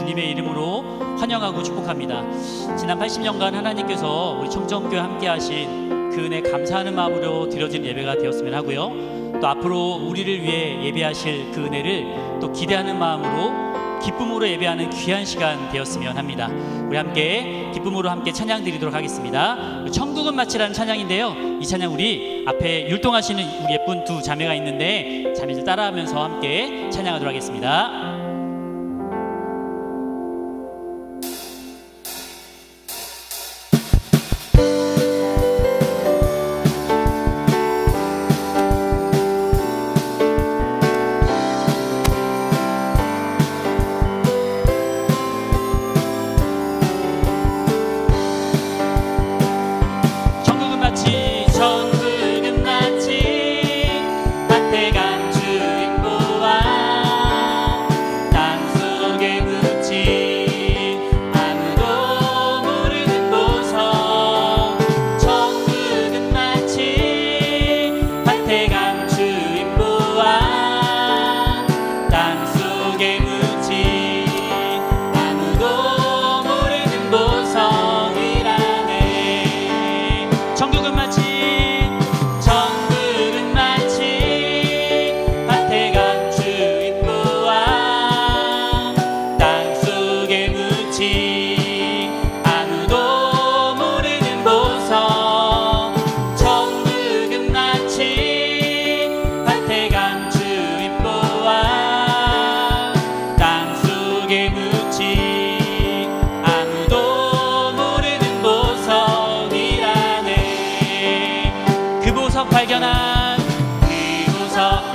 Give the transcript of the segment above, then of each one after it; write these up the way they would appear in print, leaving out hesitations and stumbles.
주님의 이름으로 환영하고 축복합니다. 지난 80년간 하나님께서 우리 청정교회 함께 하신 그 은혜 감사하는 마음으로 드려진 예배가 되었으면 하고요, 또 앞으로 우리를 위해 예배하실 그 은혜를 또 기대하는 마음으로 기쁨으로 예배하는 귀한 시간 되었으면 합니다. 우리 함께 기쁨으로 함께 찬양 드리도록 하겠습니다. 천국은 마치라는 찬양인데요, 이 찬양 우리 앞에 율동하시는 우리 예쁜 두 자매가 있는데 자매들 따라하면서 함께 찬양하도록 하겠습니다.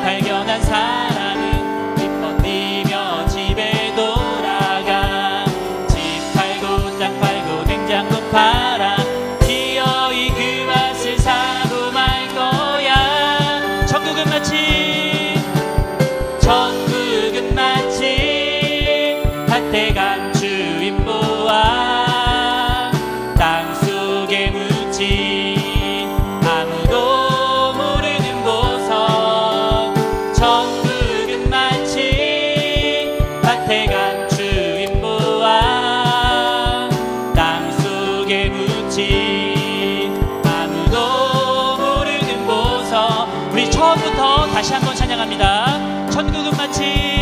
발견한 사람은 기뻐 뛰며 집에 돌아가. 집 팔고 땅 팔고 냉장고 팔아 기어이 그 맛을 사고 말 거야. 천국은 마치 밭에 간 주인 보아 땅 속에 묻힌 아무도 모르는 보석. 천국은 마치 밭에 간 주인 보아 땅 속에 묻힌 아무도 모르는 보석. 우리 처음부터 다시 한번 찬양합니다. 천국은 마치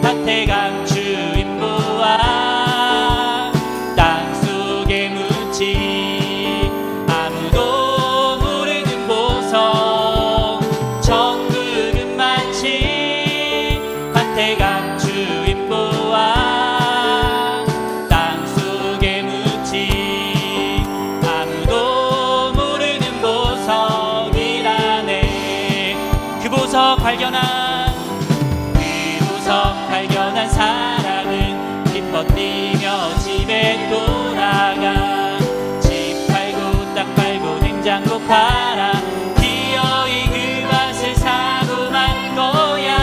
밭에 간 주인 보아 땅 속에 묻힌 아무도 모르는 보석. 천국은 마치 밭에 간 주인 보아 땅 속에 묻힌 아무도 모르는 보석이라네. 그 보석 발견한 사람은 기뻐 뛰며 집에 돌아가. 집 팔고 땅 팔고 냉장고 팔아 기어이 그 맛을 사고 말 거야.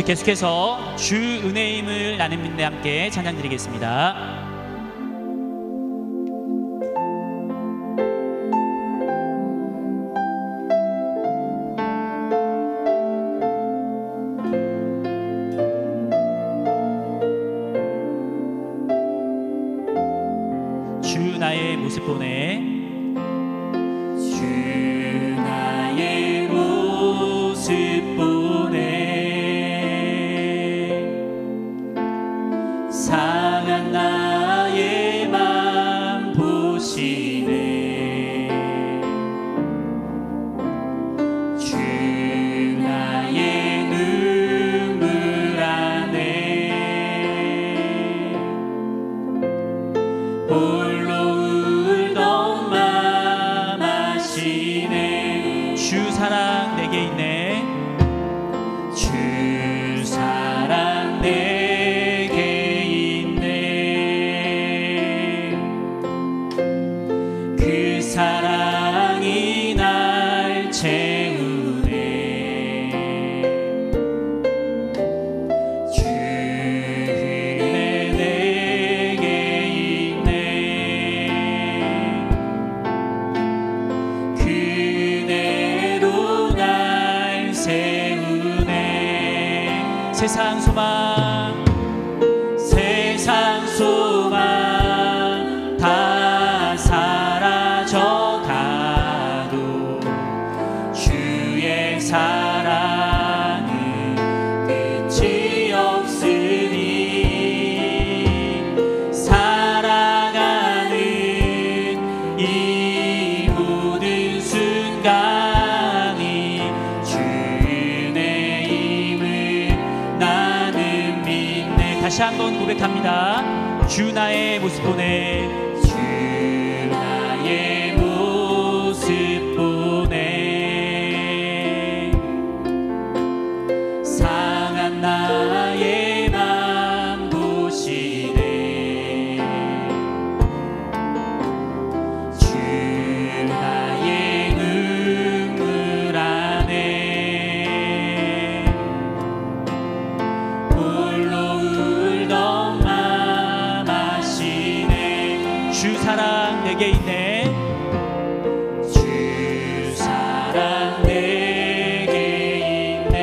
계속해서 주 은혜임을 나눔인데 함께 찬양 드리겠습니다. 주 나의 모습 보내 주 나의 모습 보내 상한 나의 맘 보시네 주 나의 눈물 안에 주 사랑 내게 있네 주 사랑 내게 있네 그 사랑이 날 채우네 주 은혜 내게 있네 세상 소망 다 사라져가도 주의 사랑은 끝이 없으니 살아가는 이 모든 순간이 다시 한번 고백합니다. 주 나의 모습 보내 주 나의 모습 보내 상한 나의 맘 보시네 주 나의 눈물 안에 주 사랑 내게 있네 주 사랑 내게 있네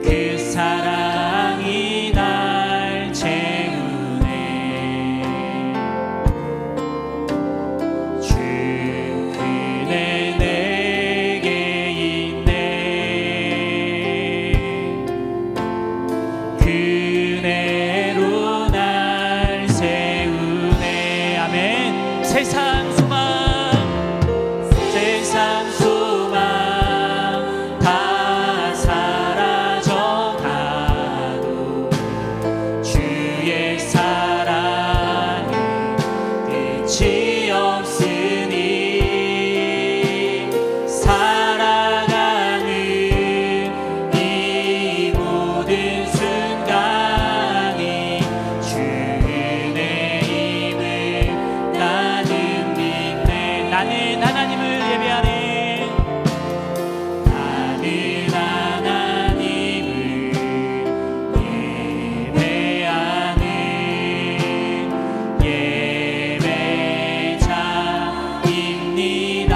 그 사랑이 날 채우네 주 은혜 내게 있네 그 은혜로 세상 소망 다 사라져가도 주의 사랑은 끝이 없으니 살아가는 이 모든 순간이 주 은혜임을 나는 하나님을 예배하네 나는 하나님을 예배하는 예배자입니다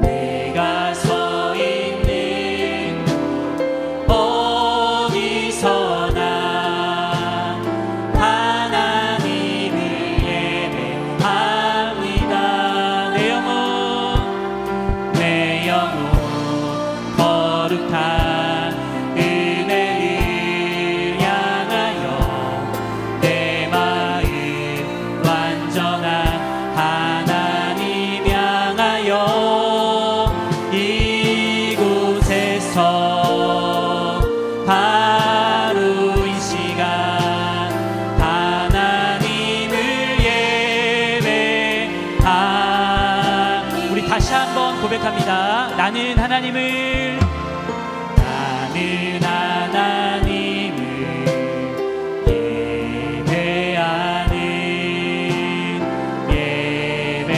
내가 서 있는 어디서나 거룩한 은혜를 향하여 내 마음 완전한 하나님 향하여 이곳에서 바로 이 시간 하나님을 예배하 우리 다시 한번 고백합니다. 나는 하나님을 예배하는 예배자입니다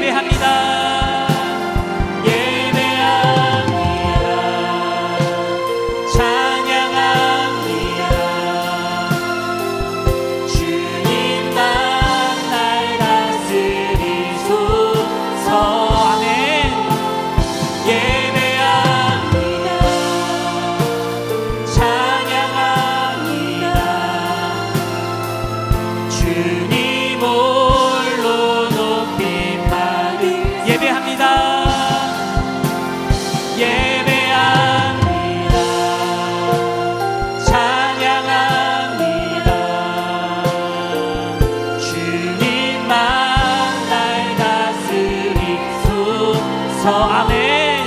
예배합니다. 아멘.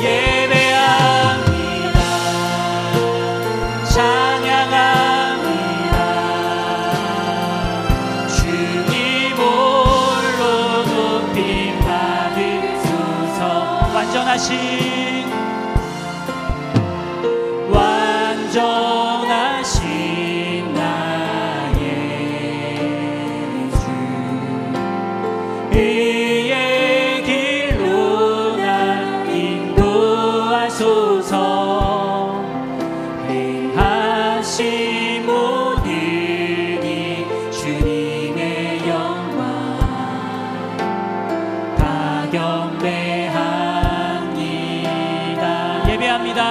예배합니다. 찬양합니다. 주님 홀로 높임 받으소서. 완전하신 나의 주, 의의 길로 날 인도하소서. 행하신 모든 이 주님의 영광 다 경배합니다. 예배합니다.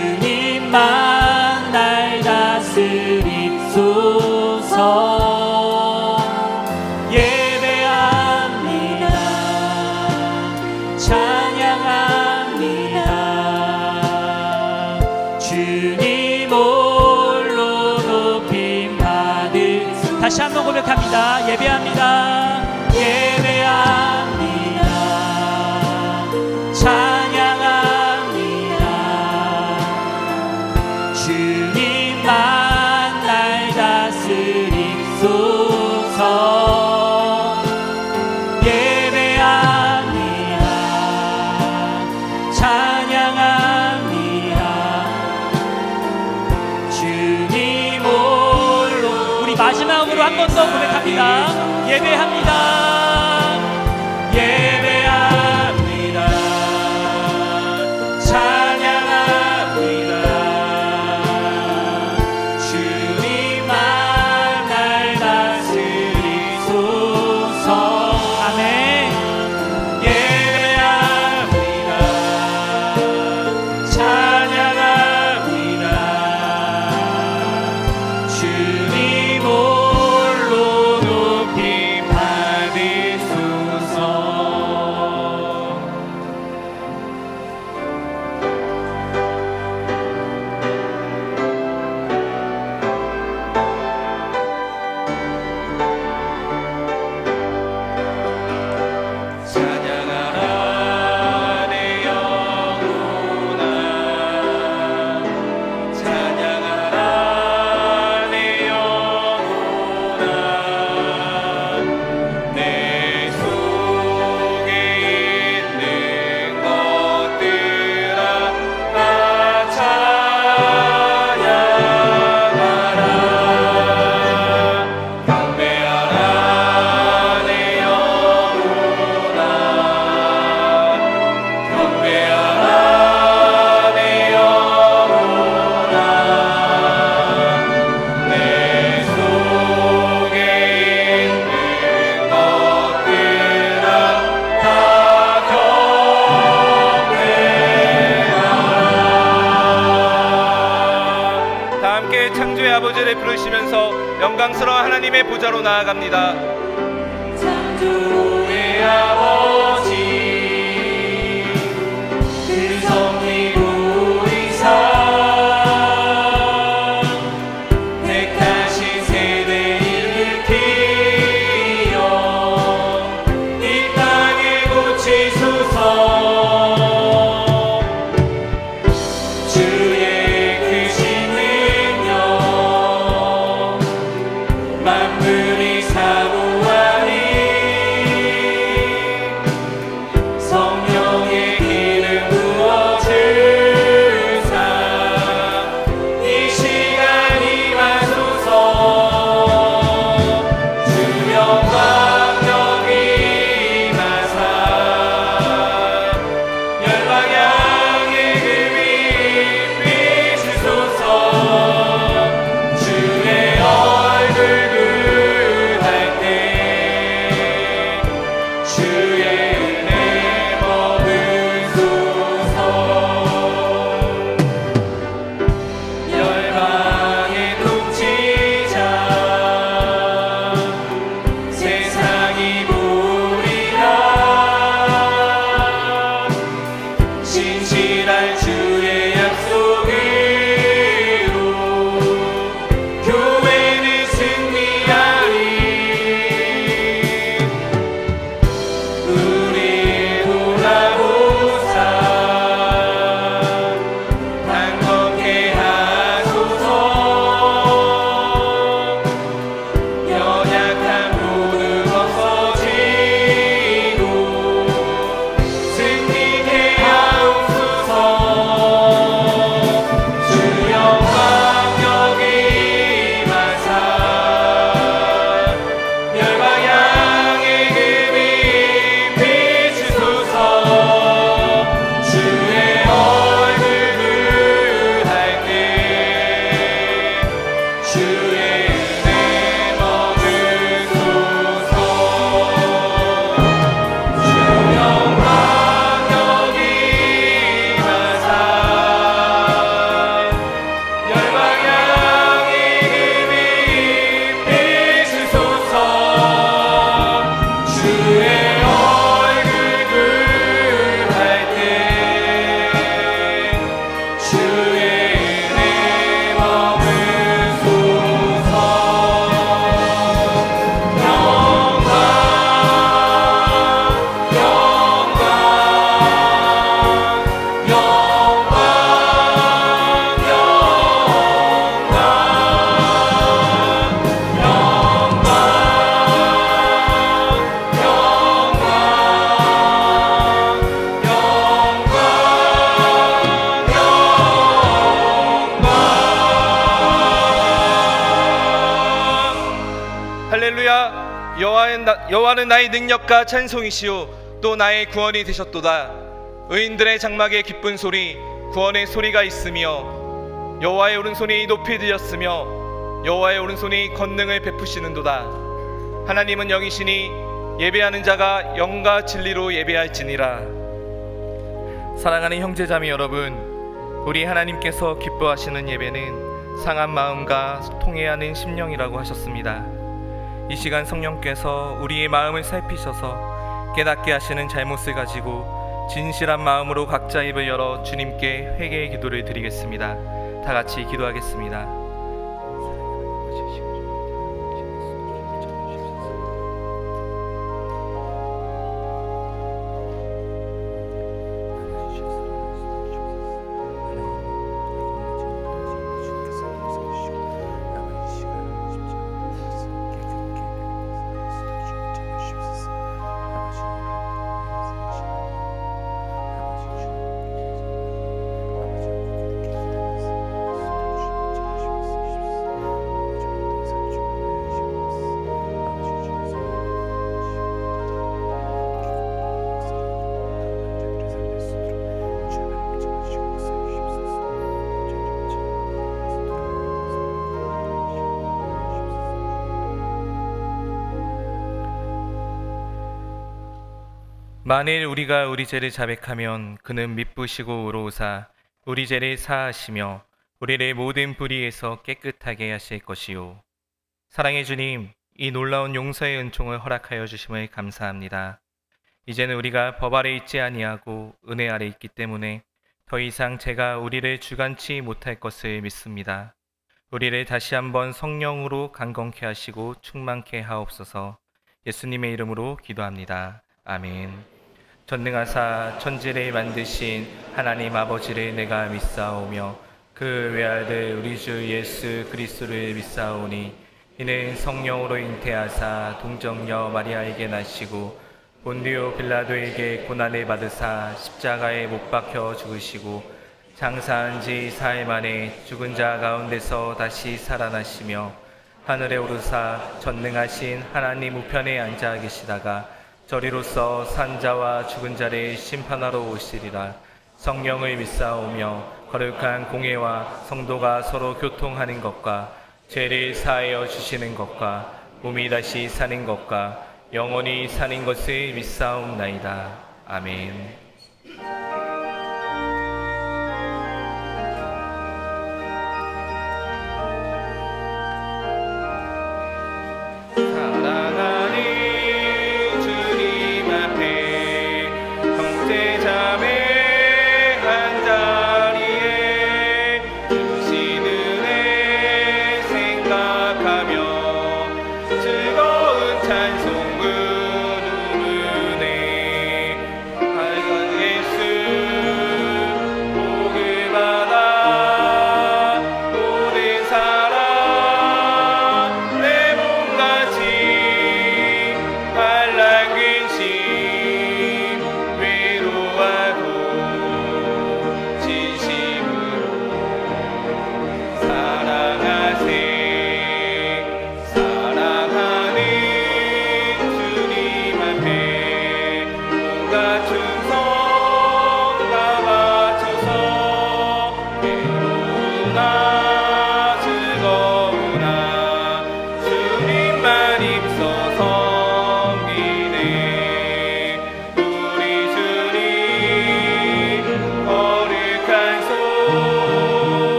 주님만 날 다스리소서. 예배합니다. 찬양합니다. 주님 홀로 높임 받으소서. 다시 한번 고백합니다. 예배합니다. 예배합니다. 찬양합니다. 주님만 날 다스리소서. 예배합니다. 찬양합니다. 주님 홀로. 우리 마지막으로 한 번 더 고백합니다. 예배합니다. 예배합니다. 찬양합니다. 주님만 날 다스리소서. 아멘. 예배합니다. 찬양합니다. 주님 홀로 높임 받으소서. 찬양하라 내 영혼아. 찬양하라 내 영혼아. 내 속에 있는 것들아 다 찬양하라. 경배하라 내 영혼아. 경배하라 내 영혼아. 내 속에 있는 것들아 다 경배하라. 다 함께 창조의 아버지를 부르시면서 영광스러운 하나님의 보좌로 나아갑니다. 창조의 아버지, 그 섭리고리사 택하신 세대를 일으키어 이 땅에 고치소서. 주의 크신 능력 만물이 사모하니 성령의 기름 부어주소서. 여호와는 나의 능력과 찬송이시요 또 나의 구원이 되셨도다. 의인들의 장막에 기쁜 소리 구원의 소리가 있으며 여호와의 오른손이 높이 들렸으며 여호와의 오른손이 권능을 베푸시는도다. 하나님은 영이시니 예배하는 자가 영과 진리로 예배할지니라. 사랑하는 형제자매 여러분, 우리 하나님께서 기뻐하시는 예배는 상한 마음과 통회하는 심령이라고 하셨습니다. 이 시간 성령께서 우리의 마음을 살피셔서 깨닫게 하시는 잘못을 가지고 진실한 마음으로 각자 입을 열어 주님께 회개의 기도를 드리겠습니다. 다 같이 기도하겠습니다. 만일 우리가 우리 죄를 자백하면 그는 미쁘시고 의로우사 우리 죄를 사하시며 우리를 모든 불의에서 깨끗하게 하실 것이요. 사랑의 주님, 이 놀라운 용서의 은총을 허락하여 주심을 감사합니다. 이제는 우리가 법 아래 있지 아니하고 은혜 아래 있기 때문에 더 이상 죄가 우리를 주관치 못할 것을 믿습니다. 우리를 다시 한번 성령으로 강건케 하시고 충만케 하옵소서. 예수님의 이름으로 기도합니다. 아멘. 전능하사 천지를 만드신 하나님 아버지를 내가 믿사오며 그 외아들 우리 주 예수 그리스도를 믿사오니 이는 성령으로 잉태하사 동정녀 마리아에게 나시고 본디오 빌라도에게 고난을 받으사 십자가에 못 박혀 죽으시고 장사한 지 사흘 만에 죽은 자 가운데서 다시 살아나시며 하늘에 오르사 전능하신 하나님 우편에 앉아 계시다가 저리로서 산자와 죽은 자를 심판하러 오시리라. 성령을 믿사오며 거룩한 공예와 성도가 서로 교통하는 것과 죄를 사하여 주시는 것과 몸이 다시 사는 것과 영원히 사는 것을 믿사옵나이다. 아멘. 즐거운 찬송을 부르네. 하여간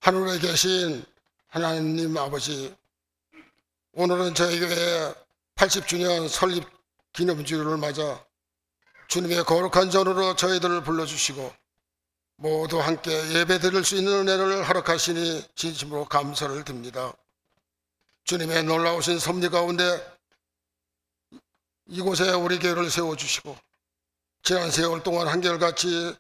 하늘에 계신 하나님 아버지, 오늘은 저희 교회 80주년 설립 기념주를 맞아 주님의 거룩한 전으로 저희들을 불러주시고 모두 함께 예배드릴 수 있는 은혜를 허락하시니 진심으로 감사를 드립니다. 주님의 놀라우신 섭리 가운데 이곳에 우리 교회를 세워주시고 지난 세월 동안 한결같이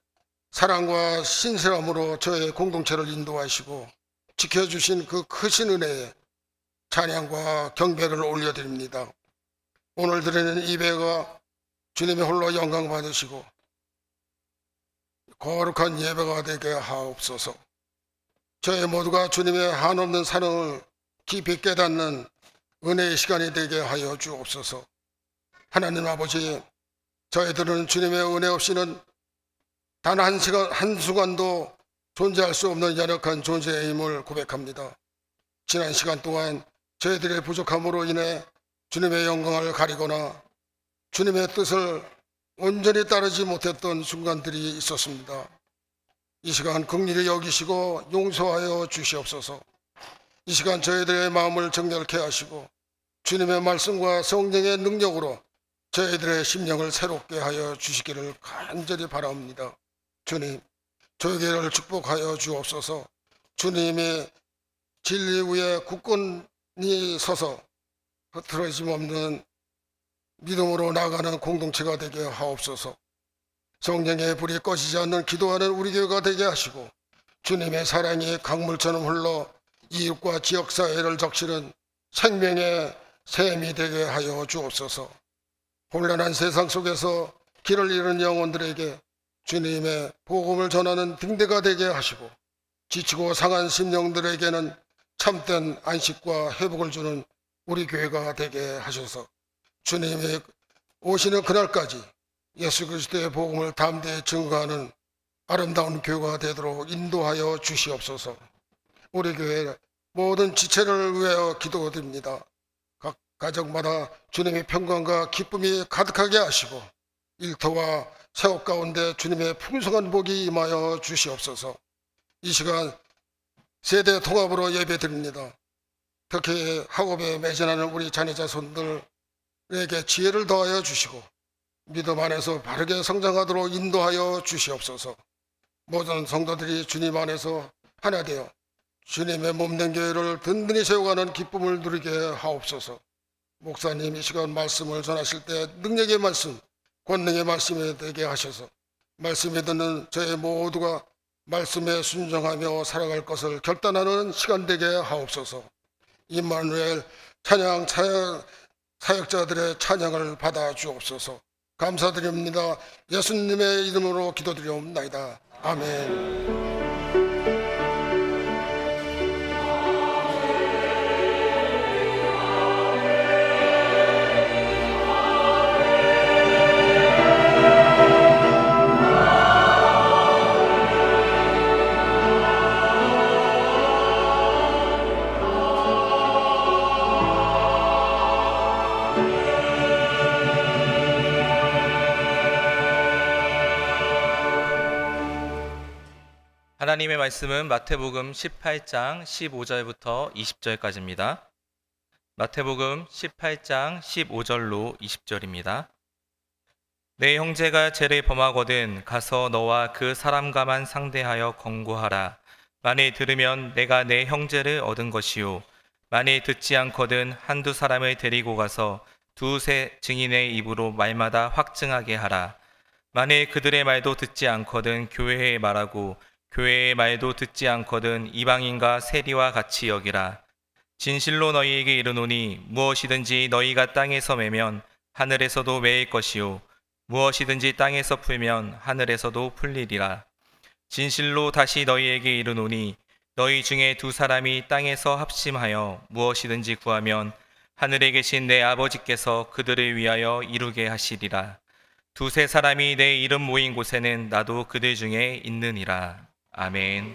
사랑과 신실함으로 저의 공동체를 인도하시고 지켜주신 그 크신 은혜에 찬양과 경배를 올려드립니다. 오늘 드리는 예배가 주님의 홀로 영광 받으시고 거룩한 예배가 되게 하옵소서. 저희 모두가 주님의 한없는 사랑을 깊이 깨닫는 은혜의 시간이 되게 하여 주옵소서. 하나님 아버지, 저희들은 주님의 은혜 없이는 단 한순간도 존재할 수 없는 연약한 존재의 힘을 고백합니다. 지난 시간 동안 저희들의 부족함으로 인해 주님의 영광을 가리거나 주님의 뜻을 온전히 따르지 못했던 순간들이 있었습니다. 이 시간 긍휼히 여기시고 용서하여 주시옵소서. 이 시간 저희들의 마음을 정결케 하시고 주님의 말씀과 성령의 능력으로 저희들의 심령을 새롭게 하여 주시기를 간절히 바랍니다. 주님, 저희를 축복하여 주옵소서. 주님이 진리 위에 굳건히 서서 흐트러짐 없는 믿음으로 나아가는 공동체가 되게 하옵소서. 성령의 불이 꺼지지 않는 기도하는 우리 교회가 되게 하시고 주님의 사랑이 강물처럼 흘러 이웃과 지역사회를 적시는 생명의 샘이 되게 하여 주옵소서. 혼란한 세상 속에서 길을 잃은 영혼들에게 주님의 복음을 전하는 등대가 되게 하시고 지치고 상한 심령들에게는 참된 안식과 회복을 주는 우리 교회가 되게 하셔서 주님이 오시는 그날까지 예수 그리스도의 복음을 담대히 증거하는 아름다운 교회가 되도록 인도하여 주시옵소서. 우리 교회 모든 지체를 위하여 기도드립니다. 각 가정마다 주님의 평강과 기쁨이 가득하게 하시고 일터와 세업 가운데 주님의 풍성한 복이 임하여 주시옵소서. 이 시간 세대 통합으로 예배드립니다. 특히 학업에 매진하는 우리 자녀자손들에게 지혜를 더하여 주시고 믿음 안에서 바르게 성장하도록 인도하여 주시옵소서. 모든 성도들이 주님 안에서 하나 되어 주님의 몸된 교회를 든든히 세워가는 기쁨을 누리게 하옵소서. 목사님 이 시간 말씀을 전하실 때 능력의 말씀, 권능의 말씀이 되게 하셔서 말씀에 듣는 저희 모두가 말씀에 순종하며 살아갈 것을 결단하는 시간 되게 하옵소서. 임마누엘 찬양 사역자들의 찬양을 받아 주옵소서. 감사드립니다. 예수님의 이름으로 기도드리옵나이다. 아멘. 하나님의 말씀은 마태복음 18장 15절부터 20절까지입니다. 마태복음 18장 15절로 20절입니다. 내 형제가 죄를 범하거든 가서 너와 그 사람과만 상대하여 권고하라. 만일 들으면 내가 내 형제를 얻은 것이요 만일 듣지 않거든 한두 사람을 데리고 가서 두세 증인의 입으로 말마다 확증하게 하라. 만일 그들의 말도 듣지 않거든 교회에 말하고 교회의 말도 듣지 않거든 이방인과 세리와 같이 여기라. 진실로 너희에게 이르노니 무엇이든지 너희가 땅에서 매면 하늘에서도 매일 것이요 무엇이든지 땅에서 풀면 하늘에서도 풀리리라. 진실로 다시 너희에게 이르노니 너희 중에 두 사람이 땅에서 합심하여 무엇이든지 구하면 하늘에 계신 내 아버지께서 그들을 위하여 이루게 하시리라. 두세 사람이 내 이름 모인 곳에는 나도 그들 중에 있느니라. 아멘.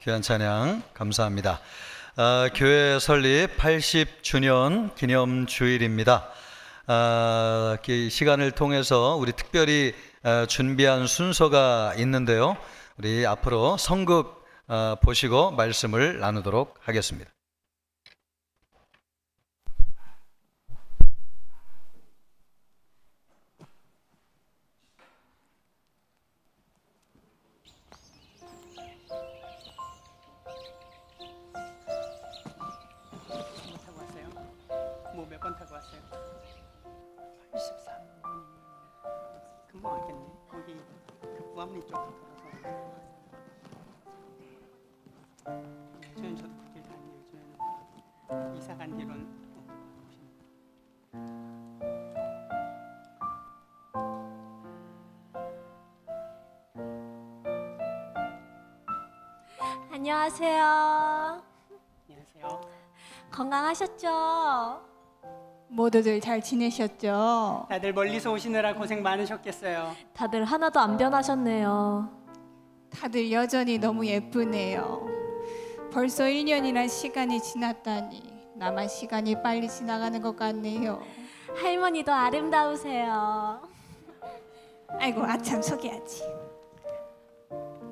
귀한 찬양 감사합니다. 교회 설립 80주년 기념 주일입니다. 이 시간을 통해서 우리 특별히 준비한 순서가 있는데요. 우리 앞으로 성극 보시고 말씀을 나누도록 하겠습니다. 몇 번 타고 왔어요? 83번. 금방 왔겠네. 거기 그 부암리 쪽으로 돌아서. 저는 저도 그 길 다니요. 저는 이사 간 뒤로는 안녕하세요. 안녕하세요. 건강하셨죠? 모두들 잘 지내셨죠? 다들 멀리서 오시느라 고생 많으셨겠어요. 다들 하나도 안 변하셨네요. 다들 여전히 너무 예쁘네요. 벌써 1년이나 시간이 지났다니 나만 시간이 빨리 지나가는 것 같네요. 할머니도 아름다우세요. 아이고 아참 소개하지.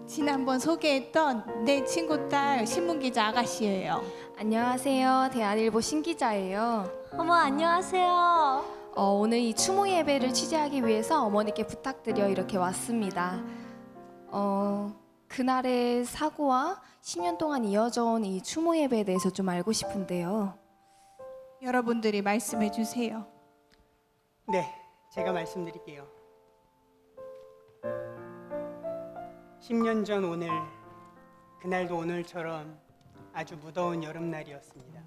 지난번 소개했던 내 친구 딸 신문기자 아가씨예요. 안녕하세요. 대한일보 신기자예요. 어머 안녕하세요. 오늘 이 추모 예배를 취재하기 위해서 어머니께 부탁드려 이렇게 왔습니다. 그날의 사고와 10년 동안 이어져 온 이 추모 예배에 대해서 좀 알고 싶은데요. 여러분들이 말씀해 주세요. 네, 제가 말씀드릴게요. 10년 전 오늘, 그날도 오늘처럼 아주 무더운 여름날이었습니다.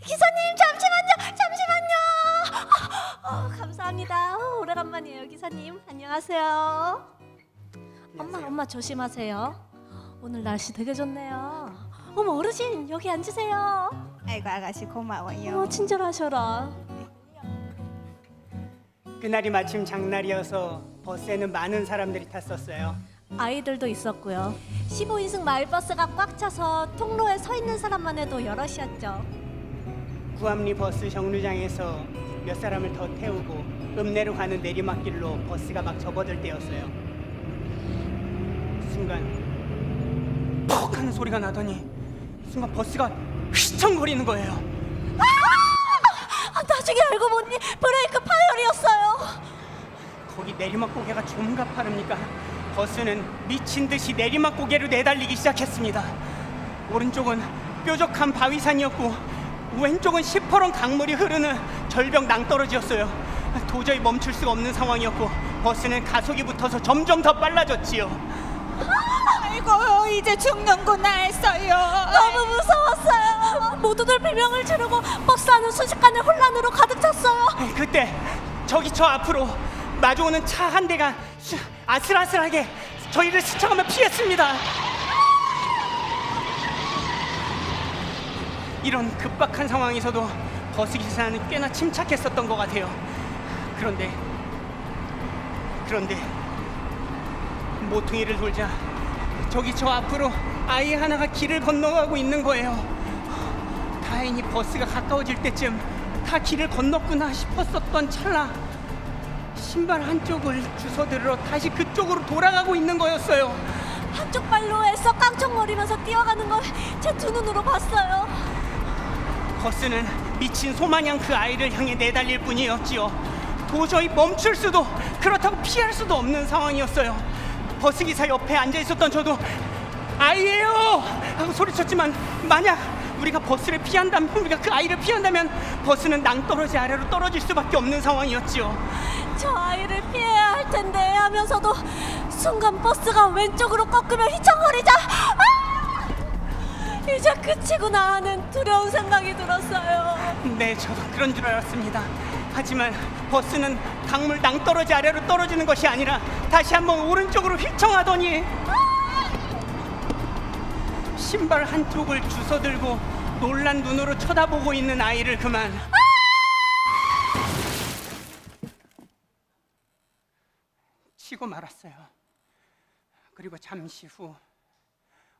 기사님 잠시만요. 감사합니다. 오래간만이에요 기사님. 안녕하세요. 엄마 조심하세요. 오늘 날씨 되게 좋네요. 어머 어르신 여기 앉으세요. 아이고 아가씨 고마워요. 친절하셔라. 그날이 마침 장날이어서 버스에는 많은 사람들이 탔었어요. 아이들도 있었고요. 15인승 마을버스가 꽉 차서 통로에 서 있는 사람만 해도 여럿이었죠. 구암리 버스 정류장에서 몇 사람을 더 태우고 읍내로 가는 내리막길로 버스가 막 접어들 때였어요. 순간 퍽 하는 소리가 나더니 순간 버스가 휘청거리는 거예요. 나중에 알고 보니 브레이크 파열이었어요. 거기 내리막 고개가 좀 가파릅니까? 버스는 미친 듯이 내리막 고개로 내달리기 시작했습니다. 오른쪽은 뾰족한 바위산이었고 왼쪽은 시퍼런 강물이 흐르는 절벽 낭떠러지였어요. 도저히 멈출 수가 없는 상황이었고 버스는 가속이 붙어서 점점 더 빨라졌지요. 아이고 이제 죽는구나 했어요. 너무 무서웠어요. 모두들 비명을 지르고 버스 안은 순식간에 혼란으로 가득 찼어요. 그때 저기 저 앞으로 마주오는 차 한 대가 아슬아슬하게 저희를 스쳐가며 피했습니다. 이런 급박한 상황에서도 버스 기사는 꽤나 침착했었던 것 같아요. 그런데 모퉁이를 돌자 저기 저 앞으로 아이 하나가 길을 건너가고 있는 거예요. 다행히 버스가 가까워질 때쯤 다 길을 건넜구나 싶었었던 찰나 신발 한쪽을 주워들으러 다시 그쪽으로 돌아가고 있는 거였어요. 한쪽 발로 애써 깡총거리면서 뛰어가는 걸 제 두 눈으로 봤어요. 버스는 미친 소마냥 그 아이를 향해 내달릴 뿐이었지요. 도저히 멈출 수도 그렇다고 피할 수도 없는 상황이었어요. 버스기사 옆에 앉아있었던 저도 아이예요! 하고 소리쳤지만 만약 우리가 버스를 피한다면, 우리가 그 아이를 피한다면 버스는 낭떠러지 아래로 떨어질 수밖에 없는 상황이었지요. 저 아이를 피해야 할 텐데 하면서도 순간 버스가 왼쪽으로 꺾으며 휘청거리자 이제 끝이구나 하는 두려운 생각이 들었어요. 네, 저도 그런 줄 알았습니다. 하지만 버스는 강물 낭떠러지 아래로 떨어지는 것이 아니라 다시 한번 오른쪽으로 휘청하더니 신발 한쪽을 주워들고 놀란 눈으로 쳐다보고 있는 아이를 그만 치고 말았어요. 그리고 잠시 후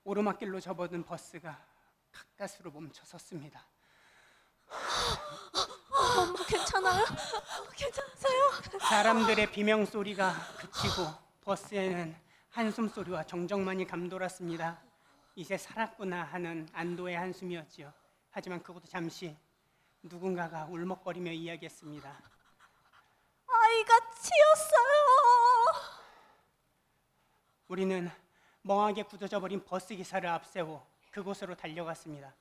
오르막길로 접어든 버스가 가까스로 멈춰 섰습니다. 엄마 괜찮아요? 괜찮으세요? 사람들의 비명 소리가 그치고 버스에는 한숨 소리와 정적만이 감돌았습니다. 이제 살았구나 하는 안도의 한숨이었지요. 하지만 그것도 잠시 누군가가 울먹거리며 이야기했습니다. 아이가 치였어요. 우리는 멍하게 굳어져 버린 버스 기사를 앞세워 그곳으로 달려갔습니다.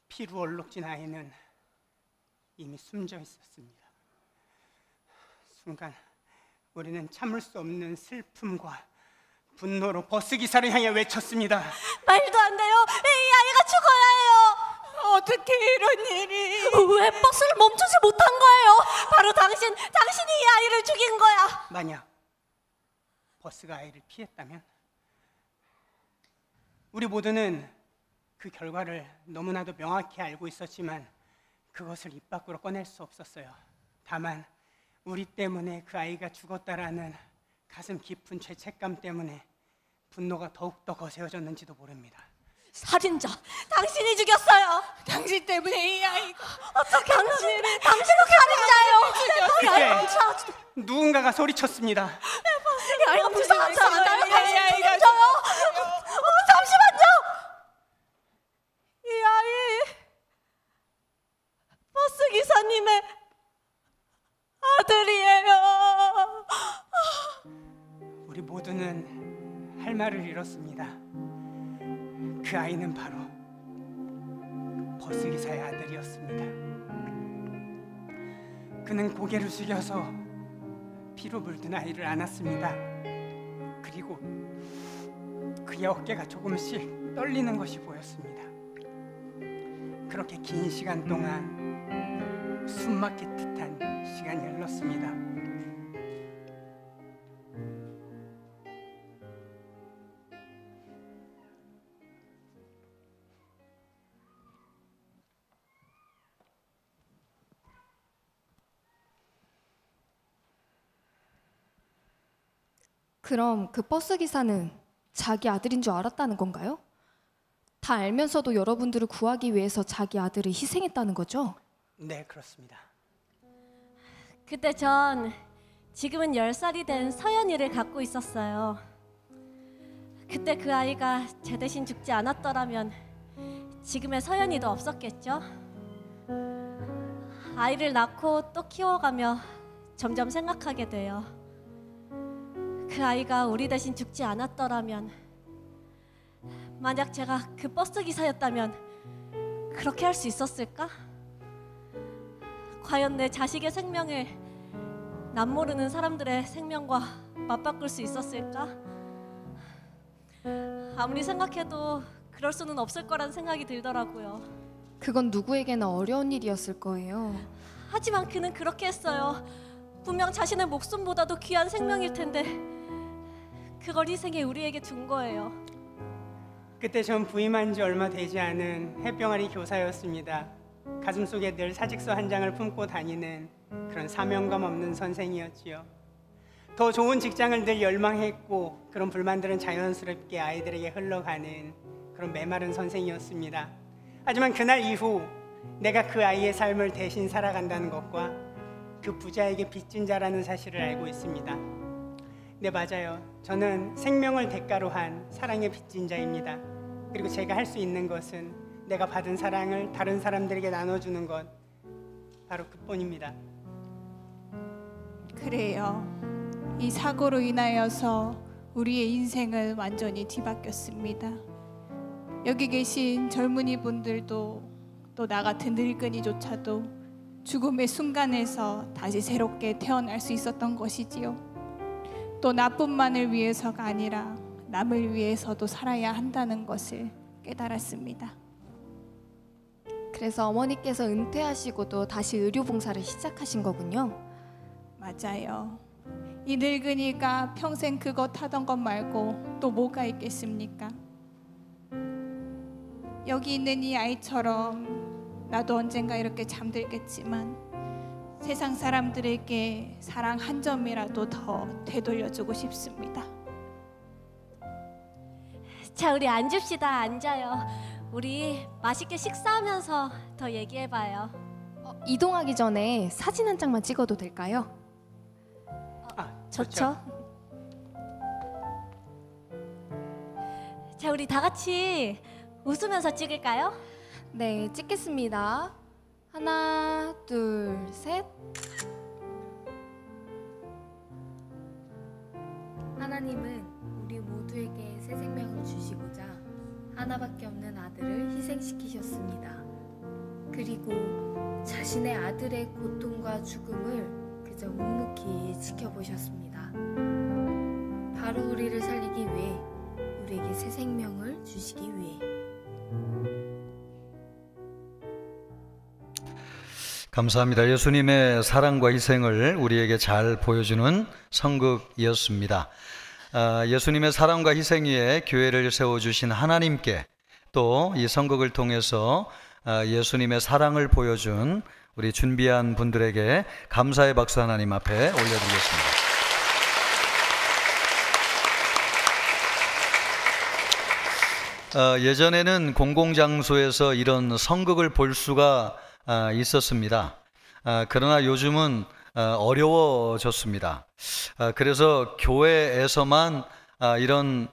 피로 얼룩진 아이는 이미 숨져 있었습니다. 순간 우리는 참을 수 없는 슬픔과 분노로 버스 기사를 향해 외쳤습니다. 말도 안 돼요. 이 아이가 죽어야 해요. 어떻게 이런 일이? 왜 버스를 멈추지 못한 거예요? 바로 당신이 이 아이를 죽인 거야. 만약 버스가 아이를 피했다면 우리 모두는 그 결과를 너무나도 명확히 알고 있었지만 그것을 입 밖으로 꺼낼 수 없었어요. 다만 우리 때문에 그 아이가 죽었다라는 가슴 깊은 죄책감 때문에 분노가 더욱더 거세어졌는지도 모릅니다. 살인자, 당신이 죽였어요. 당신 때문에 이 아이가 어떻게 당신도 살인자예요. 그때 누군가가 소리쳤습니다. 이 아이가 불쌍하지 않아요? 이 당신 아이가 죽여줘요. 잠시만요. 이 아이 버스 기사님의 아들이에요. 우리 모두는 할 말을 잃었습니다. 그 아이는 바로 버스 기사의 아들이었습니다. 그는 고개를 숙여서 피로 물든 아이를 안았습니다. 그리고 그의 어깨가 조금씩 떨리는 것이 보였습니다. 그렇게 긴 시간 동안 숨막힐 듯한 시간이 흘렀습니다. 그럼 그 버스 기사는 자기 아들인 줄 알았다는 건가요? 다 알면서도 여러분들을 구하기 위해서 자기 아들을 희생했다는 거죠? 네, 그렇습니다. 그때 전 지금은 10살이 된 서연이를 갖고 있었어요. 그때 그 아이가 제 대신 죽지 않았더라면 지금의 서연이도 없었겠죠? 아이를 낳고 또 키워가며 점점 생각하게 돼요. 그 아이가 우리 대신 죽지 않았더라면, 만약 제가 그 버스 기사였다면 그렇게 할 수 있었을까? 과연 내 자식의 생명을 남 모르는 사람들의 생명과 맞바꿀 수 있었을까? 아무리 생각해도 그럴 수는 없을 거란 생각이 들더라고요. 그건 누구에게나 어려운 일이었을 거예요. 하지만 그는 그렇게 했어요. 분명 자신의 목숨보다도 귀한 생명일 텐데 그걸 희생해 우리에게 준 거예요. 그때 전 부임한 지 얼마 되지 않은 해병아리 교사였습니다. 가슴속에 늘 사직서 한 장을 품고 다니는 그런 사명감 없는 선생이었지요. 더 좋은 직장을 늘 열망했고 그런 불만들은 자연스럽게 아이들에게 흘러가는 그런 메마른 선생이었습니다. 하지만 그날 이후 내가 그 아이의 삶을 대신 살아간다는 것과 그 부자에게 빚진 자라는 사실을 알고 있습니다. 네, 맞아요. 저는 생명을 대가로 한 사랑의 빚진 자입니다. 그리고 제가 할 수 있는 것은 내가 받은 사랑을 다른 사람들에게 나눠주는 것, 바로 그뿐입니다. 그래요. 이 사고로 인하여서 우리의 인생은 완전히 뒤바뀌었습니다. 여기 계신 젊은이 분들도 또 나 같은 늙은이조차도 죽음의 순간에서 다시 새롭게 태어날 수 있었던 것이지요. 또 나뿐만을 위해서가 아니라 남을 위해서도 살아야 한다는 것을 깨달았습니다. 그래서 어머니께서 은퇴하시고도 다시 의료봉사를 시작하신 거군요. 맞아요. 이 늙은이가 평생 그거 타던 것 말고 또 뭐가 있겠습니까? 여기 있는 이 아이처럼 나도 언젠가 이렇게 잠들겠지만 세상 사람들에게 사랑 한 점이라도 더 되돌려주고 싶습니다. 자, 우리 앉읍시다. 앉아요. 우리 맛있게 식사하면서 더 얘기해봐요. 이동하기 전에 사진 한 장만 찍어도 될까요? 좋죠? 자, 우리 다 같이 웃으면서 찍을까요? 네, 찍겠습니다. 하나, 둘, 셋. 하나님은 우리 모두에게 새 생명을 주시고자 하나밖에 없는 아들을 희생시키셨습니다. 그리고 자신의 아들의 고통과 죽음을 그저 묵묵히 지켜보셨습니다. 바로 우리를 살리기 위해, 우리에게 새 생명을 주시기 위해. 감사합니다. 예수님의 사랑과 희생을 우리에게 잘 보여주는 성극이었습니다. 예수님의 사랑과 희생 위에 교회를 세워주신 하나님께, 또 이 성극을 통해서 예수님의 사랑을 보여준 우리 준비한 분들에게 감사의 박수 하나님 앞에 올려드리겠습니다. 예전에는 공공장소에서 이런 성극을 볼 수가 있었습니다. 그러나 요즘은 어려워졌습니다. 그래서 교회에서만 이런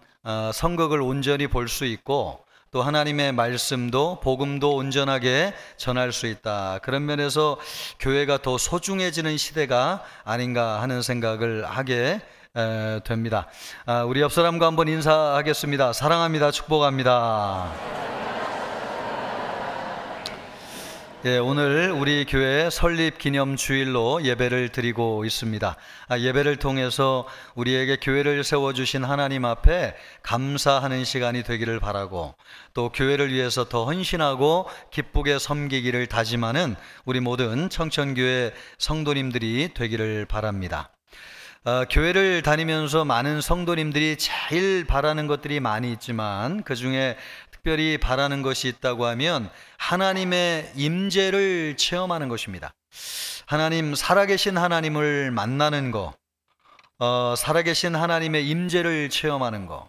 성극을 온전히 볼 수 있고, 또 하나님의 말씀도 복음도 온전하게 전할 수 있다. 그런 면에서 교회가 더 소중해지는 시대가 아닌가 하는 생각을 하게 됩니다. 우리 옆 사람과 한번 인사하겠습니다. 사랑합니다. 축복합니다. 예, 오늘 우리 교회 설립 기념 주일로 예배를 드리고 있습니다. 예배를 통해서 우리에게 교회를 세워주신 하나님 앞에 감사하는 시간이 되기를 바라고, 또 교회를 위해서 더 헌신하고 기쁘게 섬기기를 다짐하는 우리 모든 청천교회 성도님들이 되기를 바랍니다. 교회를 다니면서 많은 성도님들이 제일 바라는 것들이 많이 있지만, 그 중에 특별히 바라는 것이 있다고 하면 하나님의 임재를 체험하는 것입니다. 하나님, 살아계신 하나님을 만나는 것, 살아계신 하나님의 임재를 체험하는 것.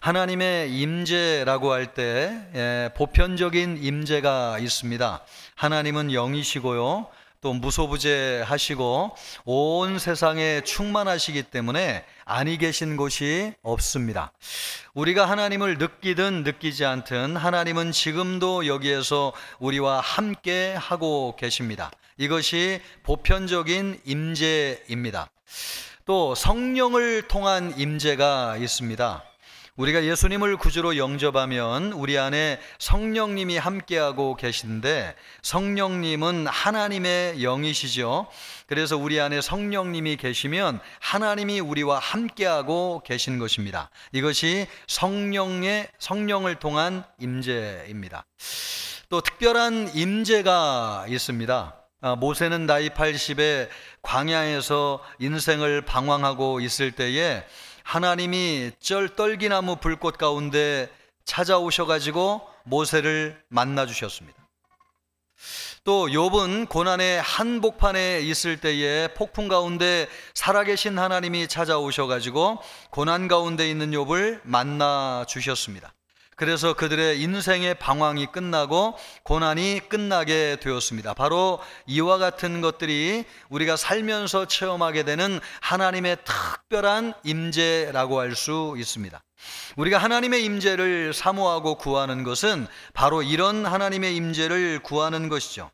하나님의 임재라고 할 때 보편적인 임재가 있습니다. 하나님은 영이시고요, 또 무소부재하시고 온 세상에 충만하시기 때문에 아니 계신 곳이 없습니다. 우리가 하나님을 느끼든 느끼지 않든 하나님은 지금도 여기에서 우리와 함께 하고 계십니다. 이것이 보편적인 임재입니다. 또 성령을 통한 임재가 있습니다. 우리가 예수님을 구주로 영접하면 우리 안에 성령님이 함께하고 계신데, 성령님은 하나님의 영이시죠. 그래서 우리 안에 성령님이 계시면 하나님이 우리와 함께하고 계신 것입니다. 이것이 성령을 통한 임재입니다. 또 특별한 임재가 있습니다. 모세는 나이 80에 광야에서 인생을 방황하고 있을 때에 하나님이 떨기나무 불꽃 가운데 찾아오셔가지고 모세를 만나주셨습니다. 또 욥은 고난의 한복판에 있을 때에 폭풍 가운데 살아계신 하나님이 찾아오셔가지고 고난 가운데 있는 욥을 만나주셨습니다. 그래서 그들의 인생의 방황이 끝나고 고난이 끝나게 되었습니다. 바로 이와 같은 것들이 우리가 살면서 체험하게 되는 하나님의 특별한 임재라고 할 수 있습니다. 우리가 하나님의 임재를 사모하고 구하는 것은 바로 이런 하나님의 임재를 구하는 것이죠.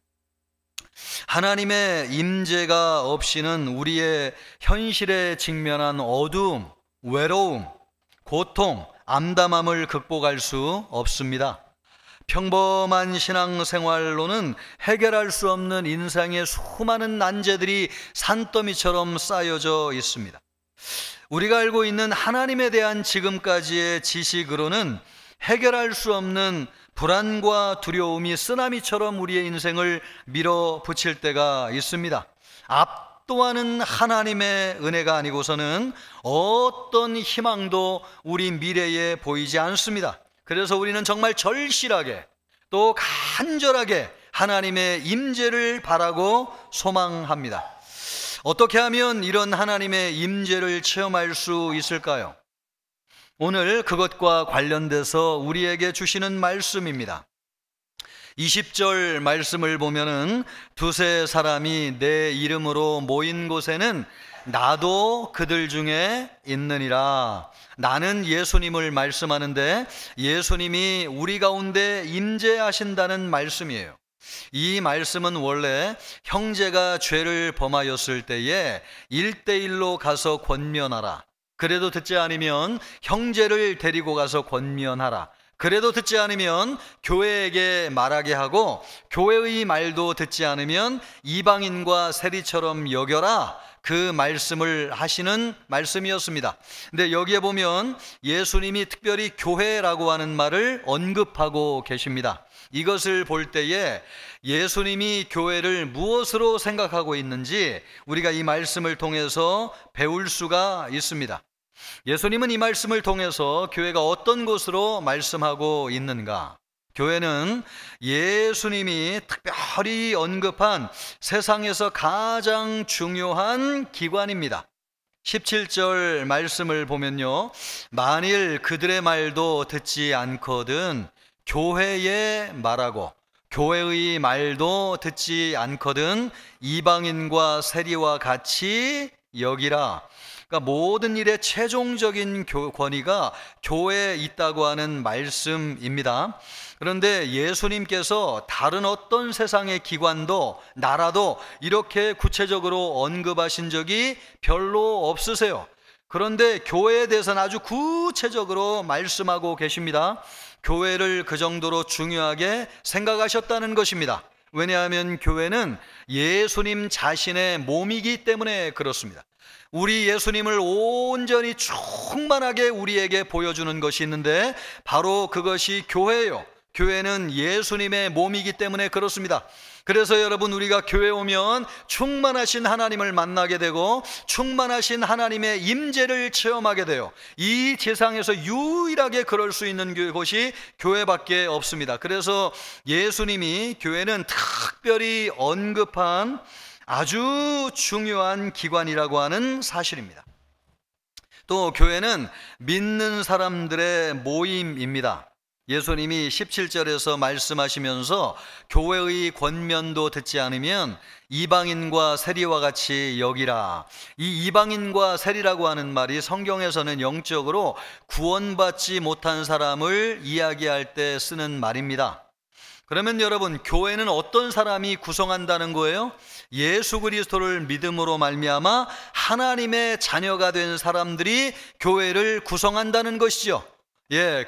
하나님의 임재가 없이는 우리의 현실에 직면한 어두움, 외로움, 고통, 암담함을 극복할 수 없습니다. 평범한 신앙생활로는 해결할 수 없는 인생의 수많은 난제들이 산더미처럼 쌓여져 있습니다. 우리가 알고 있는 하나님에 대한 지금까지의 지식으로는 해결할 수 없는 불안과 두려움이 쓰나미처럼 우리의 인생을 밀어붙일 때가 있습니다. 압도하는 하나님의 은혜가 아니고서는 어떤 희망도 우리 미래에 보이지 않습니다. 그래서 우리는 정말 절실하게 또 간절하게 하나님의 임재를 바라고 소망합니다. 어떻게 하면 이런 하나님의 임재를 체험할 수 있을까요? 오늘 그것과 관련돼서 우리에게 주시는 말씀입니다. 20절 말씀을 보면은 두세 사람이 내 이름으로 모인 곳에는 나도 그들 중에 있느니라. 나는 예수님을 말씀하는데 예수님이 우리 가운데 임재하신다는 말씀이에요. 이 말씀은 원래 형제가 죄를 범하였을 때에 1대1로 가서 권면하라. 그래도 듣지 않으면 형제를 데리고 가서 권면하라. 그래도 듣지 않으면 교회에게 말하게 하고 교회의 말도 듣지 않으면 이방인과 세리처럼 여겨라. 그 말씀을 하시는 말씀이었습니다. 근데 여기에 보면 예수님이 특별히 교회라고 하는 말을 언급하고 계십니다. 이것을 볼 때에 예수님이 교회를 무엇으로 생각하고 있는지 우리가 이 말씀을 통해서 배울 수가 있습니다. 예수님은 이 말씀을 통해서 교회가 어떤 곳으로 말씀하고 있는가? 교회는 예수님이 특별히 언급한 세상에서 가장 중요한 기관입니다. 17절 말씀을 보면요, 만일 그들의 말도 듣지 않거든 교회에 말하고 교회의 말도 듣지 않거든 이방인과 세리와 같이 여기라. 그러니까 모든 일의 최종적인 권위가 교회에 있다고 하는 말씀입니다. 그런데 예수님께서 다른 어떤 세상의 기관도 나라도 이렇게 구체적으로 언급하신 적이 별로 없으세요. 그런데 교회에 대해서는 아주 구체적으로 말씀하고 계십니다. 교회를 그 정도로 중요하게 생각하셨다는 것입니다. 왜냐하면 교회는 예수님 자신의 몸이기 때문에 그렇습니다. 우리 예수님을 온전히 충만하게 우리에게 보여주는 것이 있는데 바로 그것이 교회예요. 교회는 예수님의 몸이기 때문에 그렇습니다. 그래서 여러분, 우리가 교회 오면 충만하신 하나님을 만나게 되고 충만하신 하나님의 임재를 체험하게 돼요. 이 세상에서 유일하게 그럴 수 있는 곳이 교회밖에 없습니다. 그래서 예수님이 교회는 특별히 언급한 아주 중요한 기관이라고 하는 사실입니다. 또 교회는 믿는 사람들의 모임입니다. 예수님이 17절에서 말씀하시면서 교회의 권면도 듣지 않으면 이방인과 세리와 같이 여기라. 이 이방인과 세리라고 하는 말이 성경에서는 영적으로 구원받지 못한 사람을 이야기할 때 쓰는 말입니다. 그러면 여러분, 교회는 어떤 사람이 구성한다는 거예요? 예수 그리스도를 믿음으로 말미암아 하나님의 자녀가 된 사람들이 교회를 구성한다는 것이죠.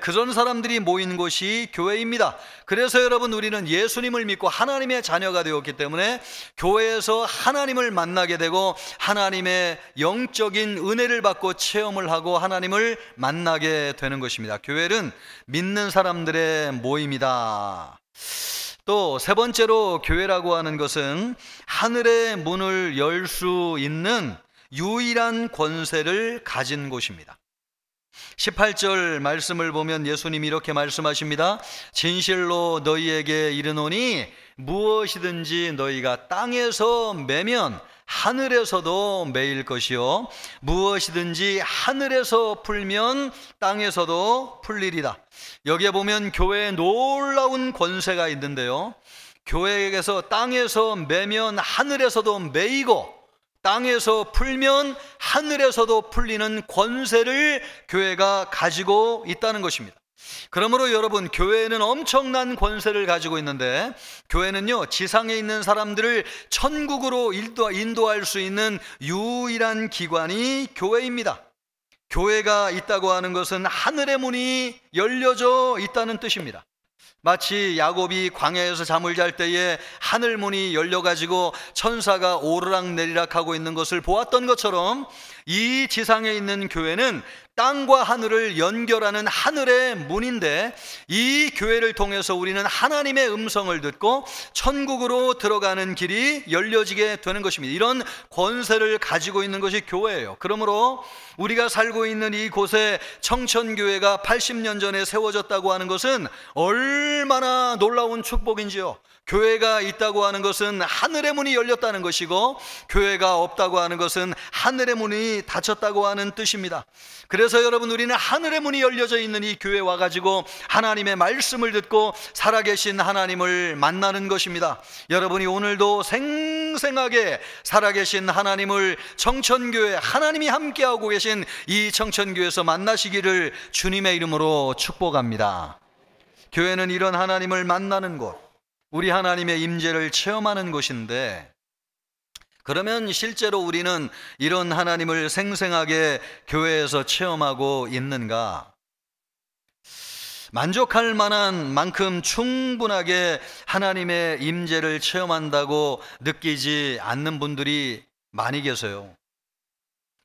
그런 사람들이 모인 곳이 교회입니다. 그래서 여러분, 우리는 예수님을 믿고 하나님의 자녀가 되었기 때문에 교회에서 하나님을 만나게 되고 하나님의 영적인 은혜를 받고 체험을 하고 하나님을 만나게 되는 것입니다. 교회는 믿는 사람들의 모임이다. 또 세 번째로 교회라고 하는 것은 하늘의 문을 열 수 있는 유일한 권세를 가진 곳입니다. 18절 말씀을 보면 예수님이 이렇게 말씀하십니다. 진실로 너희에게 이르노니 무엇이든지 너희가 땅에서 매면 하늘에서도 매일 것이요 무엇이든지 하늘에서 풀면 땅에서도 풀리리다. 여기에 보면 교회에 놀라운 권세가 있는데요, 교회에게서 땅에서 매면 하늘에서도 매이고 땅에서 풀면 하늘에서도 풀리는 권세를 교회가 가지고 있다는 것입니다. 그러므로 여러분, 교회는 엄청난 권세를 가지고 있는데 교회는요, 지상에 있는 사람들을 천국으로 인도할 수 있는 유일한 기관이 교회입니다. 교회가 있다고 하는 것은 하늘의 문이 열려져 있다는 뜻입니다. 마치 야곱이 광야에서 잠을 잘 때에 하늘 문이 열려가지고 천사가 오르락 내리락 하고 있는 것을 보았던 것처럼 이 지상에 있는 교회는 땅과 하늘을 연결하는 하늘의 문인데, 이 교회를 통해서 우리는 하나님의 음성을 듣고 천국으로 들어가는 길이 열려지게 되는 것입니다. 이런 권세를 가지고 있는 것이 교회예요. 그러므로 우리가 살고 있는 이곳에 청천교회가 80년 전에 세워졌다고 하는 것은 얼마나 놀라운 축복인지요. 교회가 있다고 하는 것은 하늘의 문이 열렸다는 것이고, 교회가 없다고 하는 것은 하늘의 문이 닫혔다고 하는 뜻입니다. 그래서 여러분, 우리는 하늘의 문이 열려져 있는 이 교회에 와가지고 하나님의 말씀을 듣고 살아계신 하나님을 만나는 것입니다. 여러분이 오늘도 생생하게 살아계신 하나님을 청천교회, 하나님이 함께하고 계신 이 청천교회에서 만나시기를 주님의 이름으로 축복합니다. 교회는 이런 하나님을 만나는 곳, 우리 하나님의 임재를 체험하는 곳인데, 그러면 실제로 우리는 이런 하나님을 생생하게 교회에서 체험하고 있는가? 만족할 만한 만큼 충분하게 하나님의 임재를 체험한다고 느끼지 않는 분들이 많이 계세요.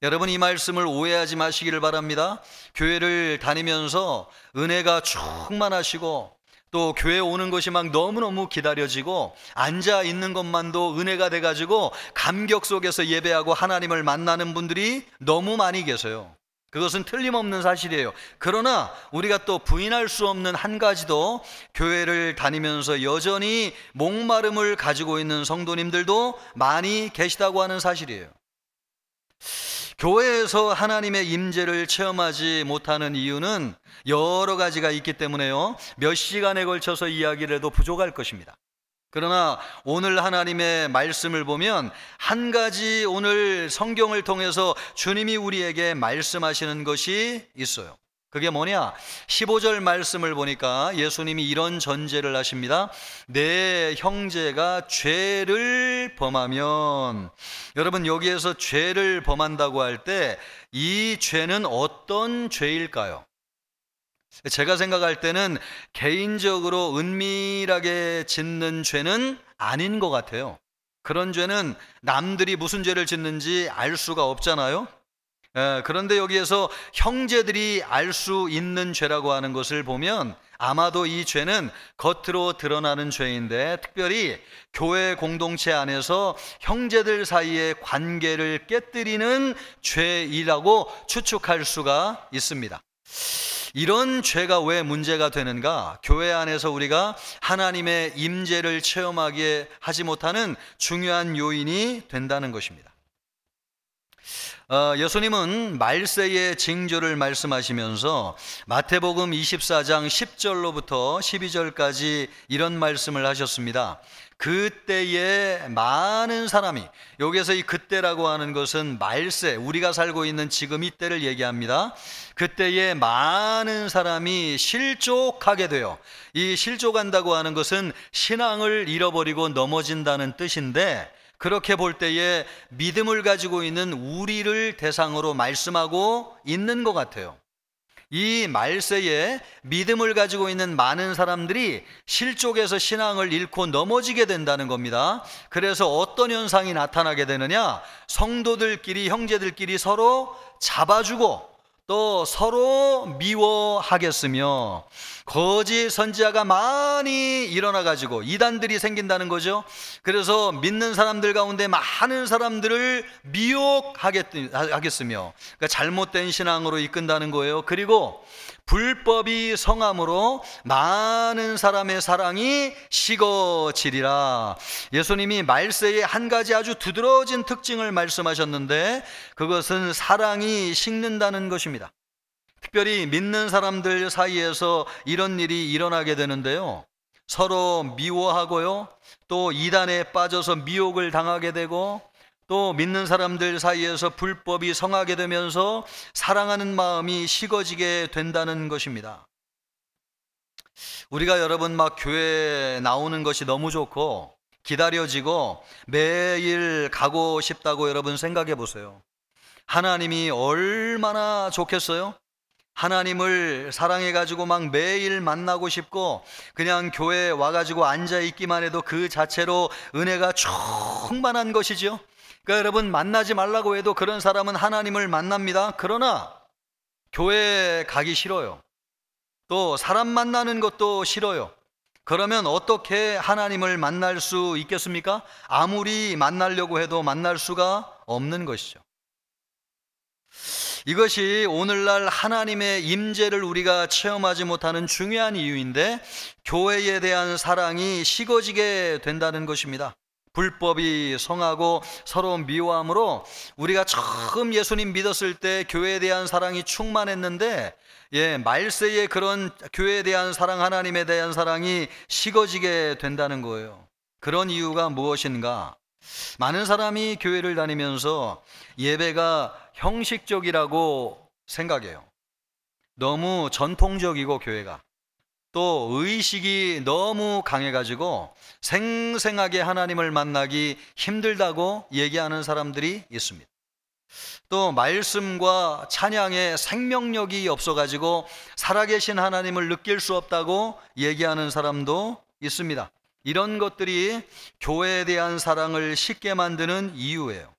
여러분, 이 말씀을 오해하지 마시기를 바랍니다. 교회를 다니면서 은혜가 충만하시고 또 교회 오는 것이 막 너무너무 기다려지고 앉아 있는 것만도 은혜가 돼가지고 감격 속에서 예배하고 하나님을 만나는 분들이 너무 많이 계세요. 그것은 틀림없는 사실이에요. 그러나 우리가 또 부인할 수 없는 한 가지도, 교회를 다니면서 여전히 목마름을 가지고 있는 성도님들도 많이 계시다고 하는 사실이에요. 교회에서 하나님의 임재를 체험하지 못하는 이유는 여러 가지가 있기 때문에요, 몇 시간에 걸쳐서 이야기를 해도 부족할 것입니다. 그러나 오늘 하나님의 말씀을 보면 한 가지 오늘 성경을 통해서 주님이 우리에게 말씀하시는 것이 있어요. 그게 뭐냐? 15절 말씀을 보니까 예수님이 이런 전제를 하십니다. 내 형제가 죄를 범하면, 여러분, 여기에서 죄를 범한다고 할 때 이 죄는 어떤 죄일까요? 제가 생각할 때는 개인적으로 은밀하게 짓는 죄는 아닌 것 같아요. 그런 죄는 남들이 무슨 죄를 짓는지 알 수가 없잖아요. 그런데 여기에서 형제들이 알 수 있는 죄라고 하는 것을 보면 아마도 이 죄는 겉으로 드러나는 죄인데, 특별히 교회 공동체 안에서 형제들 사이의 관계를 깨뜨리는 죄이라고 추측할 수가 있습니다. 이런 죄가 왜 문제가 되는가? 교회 안에서 우리가 하나님의 임재를 체험하게 하지 못하는 중요한 요인이 된다는 것입니다. 예수님은 말세의 징조를 말씀하시면서 마태복음 24장 10절로부터 12절까지 이런 말씀을 하셨습니다. 그때에 많은 사람이, 여기서 이 그때라고 하는 것은 말세, 우리가 살고 있는 지금 이때를 얘기합니다. 그때에 많은 사람이 실족하게 돼요. 이 실족한다고 하는 것은 신앙을 잃어버리고 넘어진다는 뜻인데, 그렇게 볼 때에 믿음을 가지고 있는 우리를 대상으로 말씀하고 있는 것 같아요. 이 말세에 믿음을 가지고 있는 많은 사람들이 실족해서 신앙을 잃고 넘어지게 된다는 겁니다. 그래서 어떤 현상이 나타나게 되느냐? 성도들끼리, 형제들끼리 서로 잡아주고 또 서로 미워하겠으며, 거짓 선지자가 많이 일어나가지고 이단들이 생긴다는 거죠. 그래서 믿는 사람들 가운데 많은 사람들을 미혹하겠으며, 그러니까 잘못된 신앙으로 이끈다는 거예요. 그리고 불법이 성함으로 많은 사람의 사랑이 식어지리라. 예수님이 말세에 한 가지 아주 두드러진 특징을 말씀하셨는데, 그것은 사랑이 식는다는 것입니다. 특별히 믿는 사람들 사이에서 이런 일이 일어나게 되는데요, 서로 미워하고요, 또 이단에 빠져서 미혹을 당하게 되고, 또 믿는 사람들 사이에서 불법이 성하게 되면서 사랑하는 마음이 식어지게 된다는 것입니다. 우리가 여러분 막 교회 나오는 것이 너무 좋고 기다려지고 매일 가고 싶다고 여러분 생각해 보세요. 하나님이 얼마나 좋겠어요? 하나님을 사랑해가지고 막 매일 만나고 싶고, 그냥 교회에 와가지고 앉아있기만 해도 그 자체로 은혜가 충만한 것이죠. 그러니까 여러분, 만나지 말라고 해도 그런 사람은 하나님을 만납니다. 그러나 교회 가기 싫어요. 또 사람 만나는 것도 싫어요. 그러면 어떻게 하나님을 만날 수 있겠습니까? 아무리 만나려고 해도 만날 수가 없는 것이죠. 이것이 오늘날 하나님의 임재를 우리가 체험하지 못하는 중요한 이유인데, 교회에 대한 사랑이 식어지게 된다는 것입니다. 불법이 성하고 서로 미워함으로 우리가 처음 예수님 믿었을 때 교회에 대한 사랑이 충만했는데, 말세에 그런 교회에 대한 사랑, 하나님에 대한 사랑이 식어지게 된다는 거예요. 그런 이유가 무엇인가? 많은 사람이 교회를 다니면서 예배가 형식적이라고 생각해요. 너무 전통적이고 교회가 또 의식이 너무 강해가지고 생생하게 하나님을 만나기 힘들다고 얘기하는 사람들이 있습니다. 또 말씀과 찬양에 생명력이 없어가지고 살아계신 하나님을 느낄 수 없다고 얘기하는 사람도 있습니다. 이런 것들이 교회에 대한 사랑을 식게 만드는 이유예요.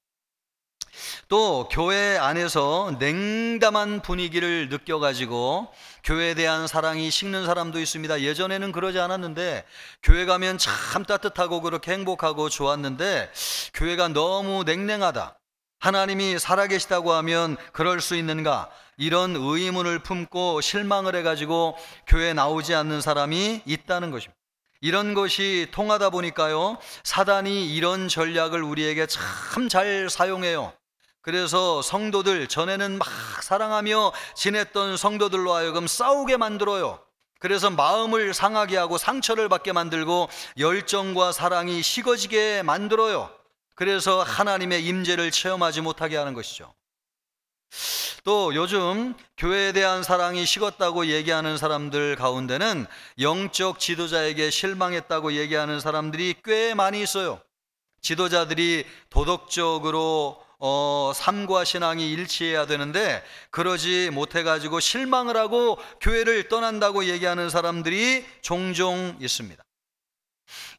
또 교회 안에서 냉담한 분위기를 느껴가지고 교회에 대한 사랑이 식는 사람도 있습니다. 예전에는 그러지 않았는데, 교회 가면 참 따뜻하고 그렇게 행복하고 좋았는데 교회가 너무 냉랭하다, 하나님이 살아계시다고 하면 그럴 수 있는가, 이런 의문을 품고 실망을 해가지고 교회에 나오지 않는 사람이 있다는 것입니다. 이런 것이 통하다 보니까요, 사단이 이런 전략을 우리에게 참 잘 사용해요. 그래서 성도들, 전에는 막 사랑하며 지냈던 성도들로 하여금 싸우게 만들어요. 그래서 마음을 상하게 하고 상처를 받게 만들고 열정과 사랑이 식어지게 만들어요. 그래서 하나님의 임재를 체험하지 못하게 하는 것이죠. 또 요즘 교회에 대한 사랑이 식었다고 얘기하는 사람들 가운데는 영적 지도자에게 실망했다고 얘기하는 사람들이 꽤 많이 있어요. 지도자들이 도덕적으로 삶과 신앙이 일치해야 되는데 그러지 못해가지고 실망을 하고 교회를 떠난다고 얘기하는 사람들이 종종 있습니다.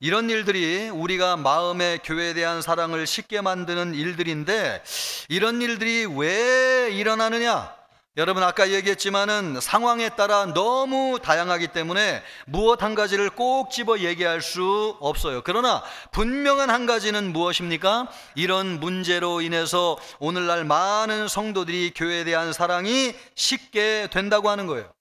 이런 일들이 우리가 마음의 교회에 대한 사랑을 식게 만드는 일들인데, 이런 일들이 왜 일어나느냐? 여러분, 아까 얘기했지만은 상황에 따라 너무 다양하기 때문에 무엇 한 가지를 꼭 집어 얘기할 수 없어요. 그러나 분명한 한 가지는 무엇입니까? 이런 문제로 인해서 오늘날 많은 성도들이 교회에 대한 사랑이 식게 된다고 하는 거예요.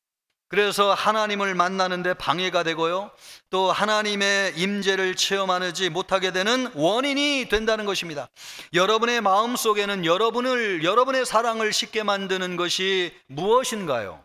그래서 하나님을 만나는데 방해가 되고요, 또 하나님의 임재를 체험하지 못하게 되는 원인이 된다는 것입니다. 여러분의 마음속에는 여러분의 사랑을 식게 만드는 것이 무엇인가요?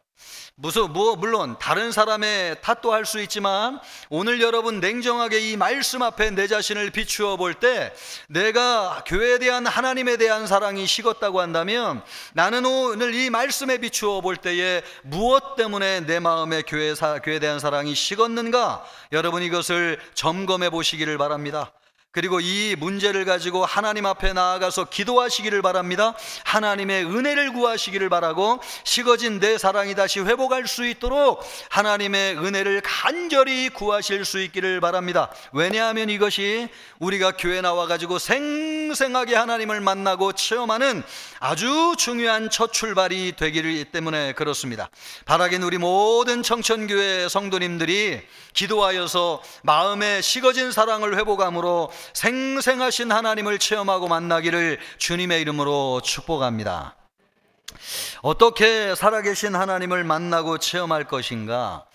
물론 다른 사람의 탓도 할 수 있지만, 오늘 여러분 냉정하게 이 말씀 앞에 내 자신을 비추어 볼 때 내가 교회에 대한, 하나님에 대한 사랑이 식었다고 한다면, 나는 오늘 이 말씀에 비추어 볼 때에 무엇 때문에 내 마음에 교회에 대한 사랑이 식었는가? 여러분, 이것을 점검해 보시기를 바랍니다. 그리고 이 문제를 가지고 하나님 앞에 나아가서 기도하시기를 바랍니다. 하나님의 은혜를 구하시기를 바라고, 식어진 내 사랑이 다시 회복할 수 있도록 하나님의 은혜를 간절히 구하실 수 있기를 바랍니다. 왜냐하면 이것이 우리가 교회 나와가지고 생생하게 하나님을 만나고 체험하는 아주 중요한 첫 출발이 되기를 때문에 그렇습니다. 바라긴 우리 모든 청천교회 성도님들이 기도하여서 마음의 식어진 사랑을 회복함으로 생생하신 하나님을 체험하고 만나기를 주님의 이름으로 축복합니다. 어떻게 살아계신 하나님을 만나고 체험할 것인가?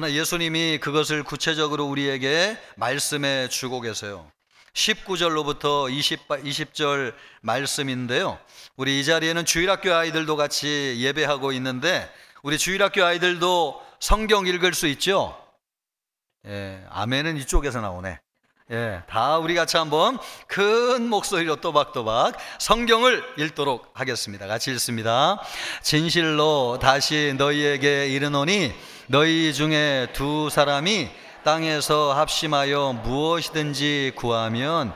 예수님이 그것을 구체적으로 우리에게 말씀해 주고 계세요. 19절로부터 20절 말씀인데요, 우리 이 자리에는 주일학교 아이들도 같이 예배하고 있는데, 우리 주일학교 아이들도 성경 읽을 수 있죠? 아멘은 이쪽에서 나오네. 다 우리 같이 한번 큰 목소리로 또박또박 성경을 읽도록 하겠습니다. 같이 읽습니다. 진실로 다시 너희에게 이르노니, 너희 중에 두 사람이 땅에서 합심하여 무엇이든지 구하면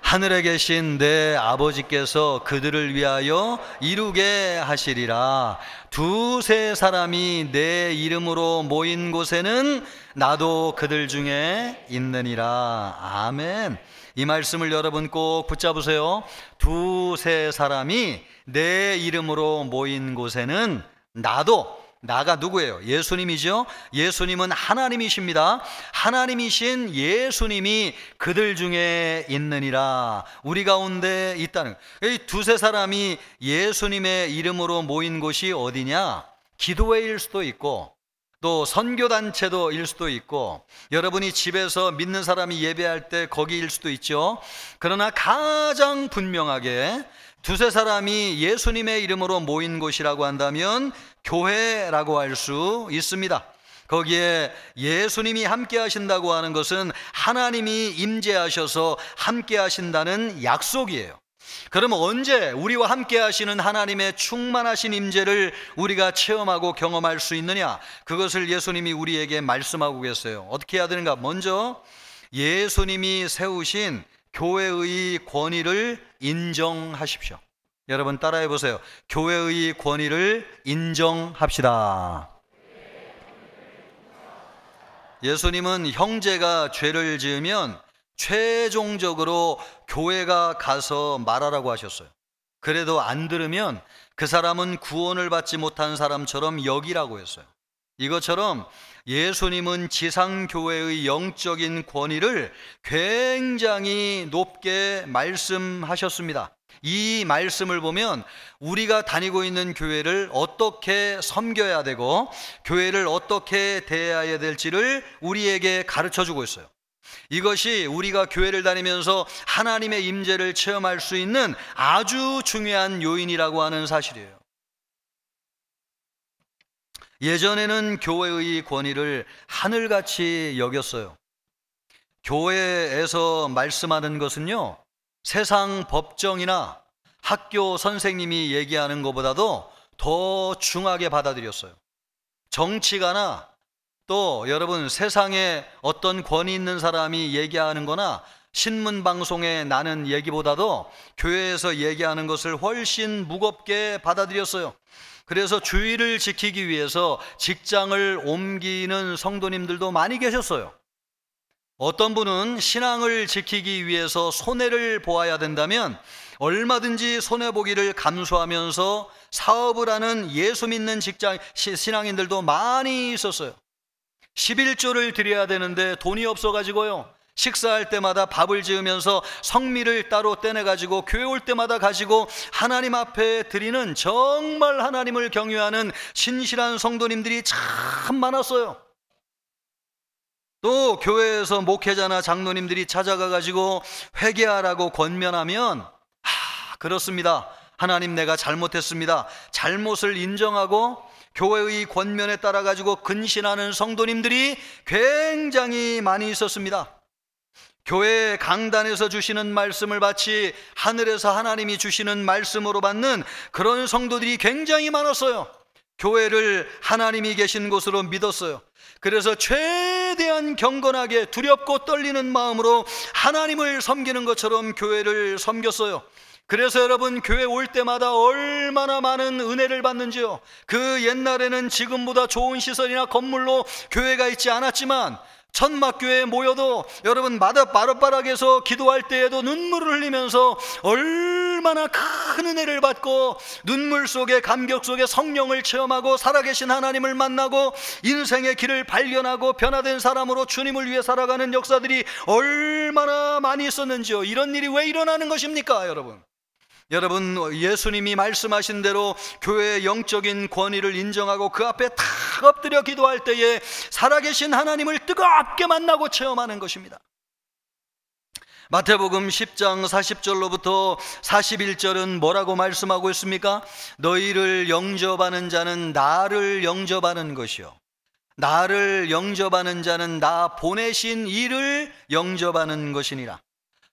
하늘에 계신 내 아버지께서 그들을 위하여 이루게 하시리라. 두세 사람이 내 이름으로 모인 곳에는 나도 그들 중에 있느니라. 아멘. 이 말씀을 여러분 꼭 붙잡으세요. 두세 사람이 내 이름으로 모인 곳에는 나가 누구예요? 예수님이죠. 예수님은 하나님이십니다. 하나님이신 예수님이 그들 중에 있느니라. 우리 가운데 있다는, 이 두세 사람이 예수님의 이름으로 모인 곳이 어디냐? 기도회일 수도 있고, 또 선교단체도일 수도 있고, 여러분이 집에서 믿는 사람이 예배할 때 거기일 수도 있죠. 그러나 가장 분명하게 두세 사람이 예수님의 이름으로 모인 곳이라고 한다면 교회라고 할 수 있습니다. 거기에 예수님이 함께 하신다고 하는 것은 하나님이 임재하셔서 함께 하신다는 약속이에요. 그러면 언제 우리와 함께 하시는 하나님의 충만하신 임재를 우리가 체험하고 경험할 수 있느냐? 그것을 예수님이 우리에게 말씀하고 계세요. 어떻게 해야 되는가? 먼저 예수님이 세우신 교회의 권위를 인정하십시오. 여러분 따라해 보세요. 교회의 권위를 인정합시다. 예수님은 형제가 죄를 지으면 최종적으로 교회가 가서 말하라고 하셨어요. 그래도 안 들으면 그 사람은 구원을 받지 못한 사람처럼 여기라고 했어요. 이것처럼 예수님은 지상교회의 영적인 권위를 굉장히 높게 말씀하셨습니다. 이 말씀을 보면 우리가 다니고 있는 교회를 어떻게 섬겨야 되고 교회를 어떻게 대해야 될지를 우리에게 가르쳐주고 있어요. 이것이 우리가 교회를 다니면서 하나님의 임재를 체험할 수 있는 아주 중요한 요인이라고 하는 사실이에요. 예전에는 교회의 권위를 하늘같이 여겼어요. 교회에서 말씀하는 것은요, 세상 법정이나 학교 선생님이 얘기하는 것보다도 더 중하게 받아들였어요. 정치가나 또 여러분 세상에 어떤 권위 있는 사람이 얘기하는 거나 신문 방송에 나는 얘기보다도 교회에서 얘기하는 것을 훨씬 무겁게 받아들였어요. 그래서 주의를 지키기 위해서 직장을 옮기는 성도님들도 많이 계셨어요. 어떤 분은 신앙을 지키기 위해서 손해를 보아야 된다면 얼마든지 손해보기를 감수하면서 사업을 하는 예수 믿는 신앙인들도 많이 있었어요. 11조를 드려야 되는데 돈이 없어가지고요, 식사할 때마다 밥을 지으면서 성미를 따로 떼내가지고 교회 올 때마다 가지고 하나님 앞에 드리는 정말 하나님을 경외하는 신실한 성도님들이 참 많았어요. 또 교회에서 목회자나 장로님들이 찾아가가지고 회개하라고 권면하면 그렇습니다, 하나님 내가 잘못했습니다, 잘못을 인정하고 교회의 권면에 따라가지고 근신하는 성도님들이 굉장히 많이 있었습니다. 교회 강단에서 주시는 말씀을 마치 하늘에서 하나님이 주시는 말씀으로 받는 그런 성도들이 굉장히 많았어요. 교회를 하나님이 계신 곳으로 믿었어요. 그래서 최대한 경건하게 두렵고 떨리는 마음으로 하나님을 섬기는 것처럼 교회를 섬겼어요. 그래서 여러분 교회 올 때마다 얼마나 많은 은혜를 받는지요. 그 옛날에는 지금보다 좋은 시설이나 건물로 교회가 있지 않았지만 천막교회에 모여도 여러분 마룻바락에서 기도할 때에도 눈물을 흘리면서 얼마나 큰 은혜를 받고 눈물 속에 감격 속에 성령을 체험하고 살아계신 하나님을 만나고 인생의 길을 발견하고 변화된 사람으로 주님을 위해 살아가는 역사들이 얼마나 많이 있었는지요. 이런 일이 왜 일어나는 것입니까, 여러분? 여러분, 예수님이 말씀하신 대로 교회의 영적인 권위를 인정하고 그 앞에 탁 엎드려 기도할 때에 살아계신 하나님을 뜨겁게 만나고 체험하는 것입니다. 마태복음 10장 40절로부터 41절은 뭐라고 말씀하고 있습니까? 너희를 영접하는 자는 나를 영접하는 것이요, 나를 영접하는 자는 나 보내신 이를 영접하는 것이니라.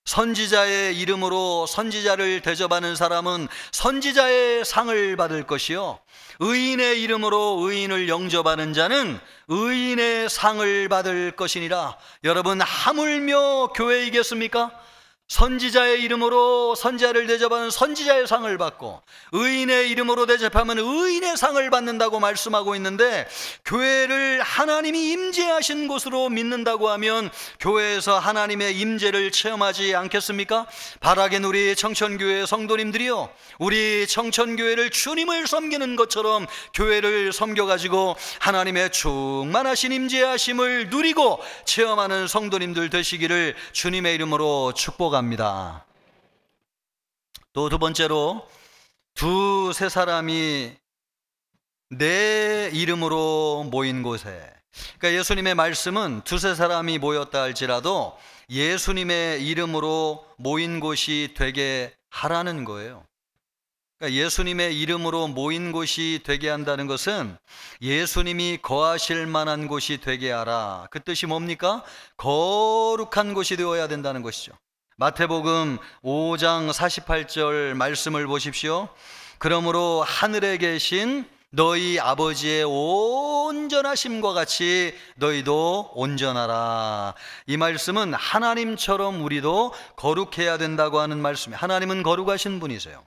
선지자의 이름으로 선지자를 대접하는 사람은 선지자의 상을 받을 것이요, 의인의 이름으로 의인을 영접하는 자는 의인의 상을 받을 것이니라. 여러분, 하물며 교회이겠습니까? 선지자의 이름으로 선지자를 대접하는 선지자의 상을 받고, 의인의 이름으로 대접하면 의인의 상을 받는다고 말씀하고 있는데, 교회를 하나님이 임재하신 곳으로 믿는다고 하면 교회에서 하나님의 임재를 체험하지 않겠습니까? 바라긴 우리 청천교회 성도님들이요, 우리 청천교회를 주님을 섬기는 것처럼 교회를 섬겨가지고 하나님의 충만하신 임재하심을 누리고 체험하는 성도님들 되시기를 주님의 이름으로 축복합니다. 또 두 번째로, 두세 사람이 내 이름으로 모인 곳에, 그러니까 예수님의 말씀은 두세 사람이 모였다 할지라도 예수님의 이름으로 모인 곳이 되게 하라는 거예요. 그러니까 예수님의 이름으로 모인 곳이 되게 한다는 것은 예수님이 거하실 만한 곳이 되게 하라. 그 뜻이 뭡니까? 거룩한 곳이 되어야 된다는 것이죠. 마태복음 5장 48절 말씀을 보십시오. 그러므로 하늘에 계신 너희 아버지의 온전하심과 같이 너희도 온전하라. 이 말씀은 하나님처럼 우리도 거룩해야 된다고 하는 말씀이에요. 하나님은 거룩하신 분이세요.